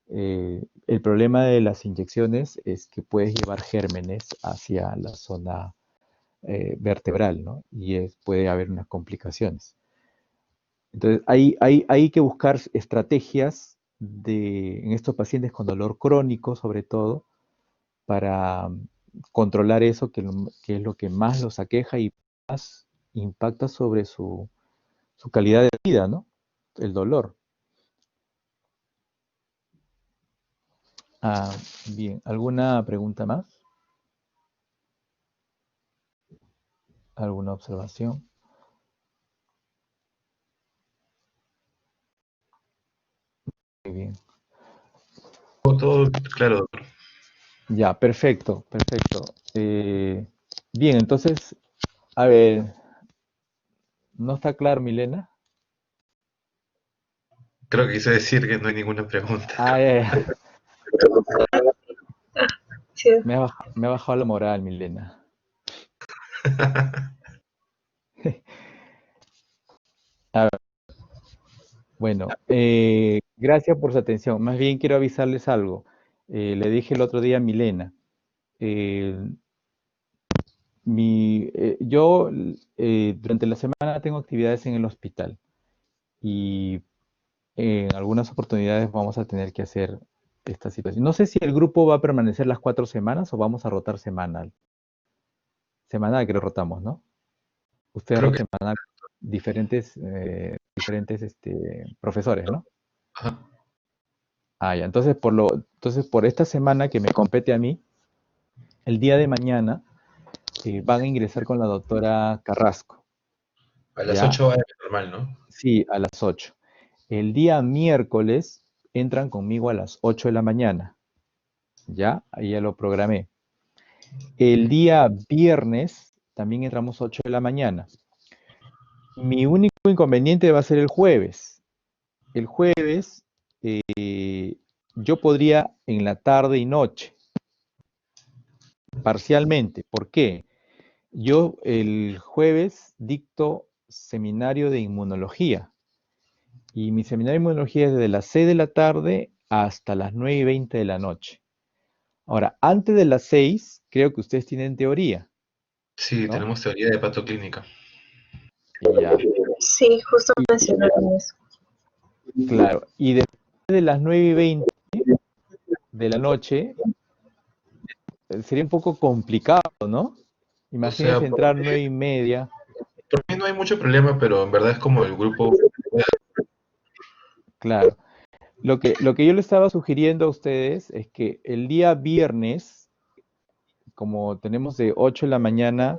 El problema de las inyecciones es que puedes llevar gérmenes hacia la zona vertebral, ¿no? Y puede haber unas complicaciones. Entonces, hay que buscar estrategias en estos pacientes con dolor crónico, sobre todo, para controlar eso, que es lo que más los aqueja y más impacta sobre su calidad de vida, ¿no? El dolor. Ah, bien, ¿alguna pregunta más? ¿Alguna observación? Muy bien. todo claro, doctor. Ya, perfecto, perfecto. Bien, entonces, a ver, ¿no está claro, Milena? Creo que quise decir que no hay ninguna pregunta. Ah, ya, ya. Sí, Me ha bajado la moral, Milena. A ver, bueno, gracias por su atención. Más bien quiero avisarles algo. Le dije el otro día a Milena, eh, yo durante la semana tengo actividades en el hospital y en algunas oportunidades vamos a tener que hacer esta situación. No sé si el grupo va a permanecer las 4 semanas o vamos a rotar semanal. semanal que rotamos, ¿no? Ustedes Creo rotan que, semanal diferentes profesores, ¿no? ajá. Ah, ya. Entonces, por esta semana que me compete a mí, el día de mañana van a ingresar con la doctora Carrasco, A las ¿ya? 8 va normal, ¿no? Sí, a las 8. El día miércoles entran conmigo a las 8 de la mañana, ¿ya? Ahí ya lo programé. El día viernes también entramos 8 de la mañana. Mi único inconveniente va a ser el jueves. El jueves yo podría en la tarde y noche, parcialmente. ¿Por qué? Yo el jueves dicto seminario de inmunología y mi seminario de inmunología es desde las 6 de la tarde hasta las 9:20 de la noche. Ahora, antes de las 6, creo que ustedes tienen teoría, Sí, ¿no? tenemos teoría de patoclínica. Y ya, Sí, justo y mencionaron eso. claro, y después de las 9:20 de la noche sería un poco complicado, ¿no? O sea, Imagínense entrar 9:30. por mí no hay mucho problema, pero en verdad es como el grupo. Claro. Lo que yo le estaba sugiriendo a ustedes es que el día viernes, como tenemos de 8 de la mañana,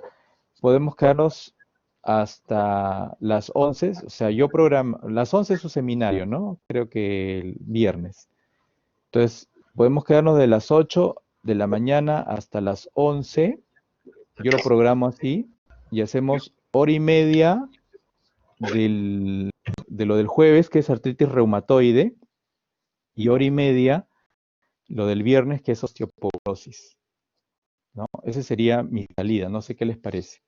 podemos quedarnos hasta las 11. O sea, yo programo, las 11 es su seminario, ¿no? Creo que el viernes. Entonces, podemos quedarnos de las 8 de la mañana hasta las 11. Yo lo programo así y hacemos hora y media de lo del jueves, que es artritis reumatoide, y hora y media lo del viernes, que es osteoporosis, ¿no? Esa sería mi salida, no sé qué les parece.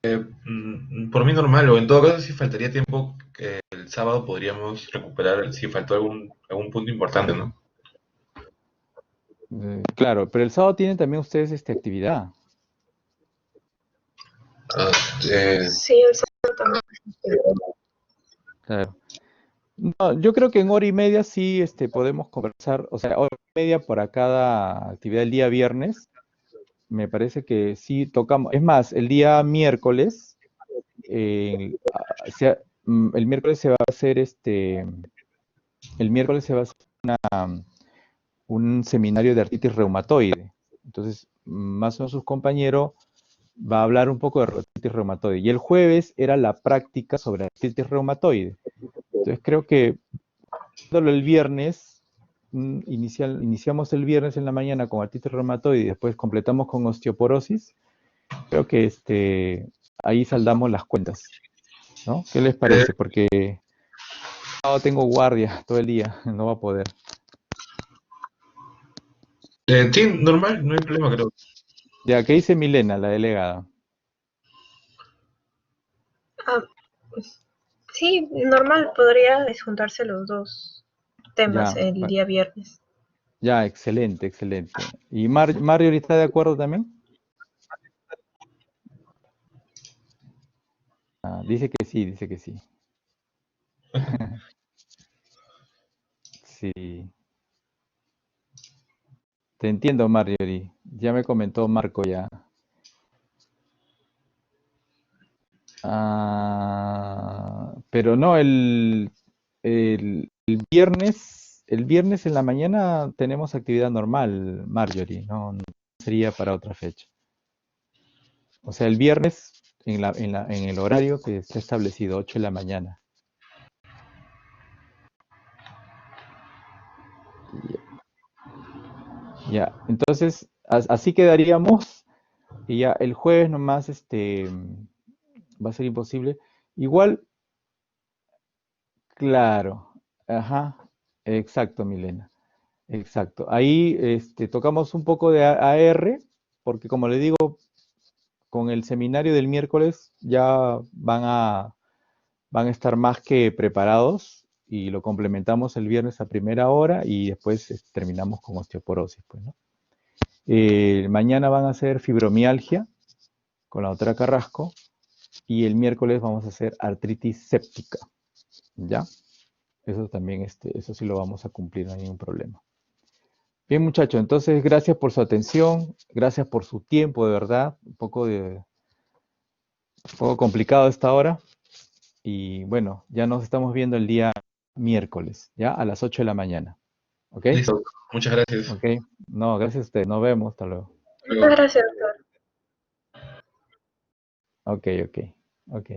Por mí normal, o en todo caso, si faltaría tiempo, que el sábado podríamos recuperar si faltó algún punto importante, ¿no? Claro, pero el sábado tienen también ustedes actividad. Ah, eh, Sí, el sábado también. Claro. No, yo creo que en hora y media sí podemos conversar, o sea, hora y media para cada actividad el día viernes. Me parece que sí tocamos. Es más, el día miércoles, el miércoles se va a hacer el miércoles se va a hacer un seminario de artritis reumatoide. Entonces, más o menos su compañero va a hablar un poco de artritis reumatoide. Y el jueves era la práctica sobre artritis reumatoide. Entonces, creo que dándolo el viernes, iniciamos el viernes en la mañana con artritis reumatoide y después completamos con osteoporosis. Creo que ahí saldamos las cuentas, ¿no? ¿Qué les eh, parece? Porque no tengo guardia todo el día, no va a poder. sí, normal, no hay problema, creo. Ya, ¿qué dice Milena, la delegada? Ah, sí, normal, podría juntarse los dos temas Ya, el día viernes. ya, excelente, excelente. ¿Y Mario está de acuerdo también? Ah, dice que sí, dice que sí. Sí, te entiendo, Marjorie. Ya me comentó Marco ya. Pero no, el viernes en la mañana tenemos actividad normal, Marjorie, no sería para otra fecha. O sea, el viernes en el horario que está establecido, 8 de la mañana. Ya, entonces así quedaríamos y ya el jueves nomás va a ser imposible. Igual, claro, ajá, exacto, Milena. Exacto. Ahí tocamos un poco de AR, porque como le digo, con el seminario del miércoles ya van a estar más que preparados y lo complementamos el viernes a primera hora y después terminamos con osteoporosis, pues, ¿no? Mañana van a hacer fibromialgia con la doctora Carrasco y el miércoles vamos a hacer artritis séptica, ¿ya? Eso también, eso sí lo vamos a cumplir, no hay ningún problema. Bien, muchachos, entonces gracias por su atención, gracias por su tiempo, de verdad. Un poco complicado esta hora. Y bueno, ya nos estamos viendo el día miércoles, ya a las 8 de la mañana. ¿Ok? Listo, muchas gracias. ¿Ok? No, gracias a ustedes. Nos vemos. Hasta luego. Luego. Muchas gracias, doctor. Ok, ok, ok.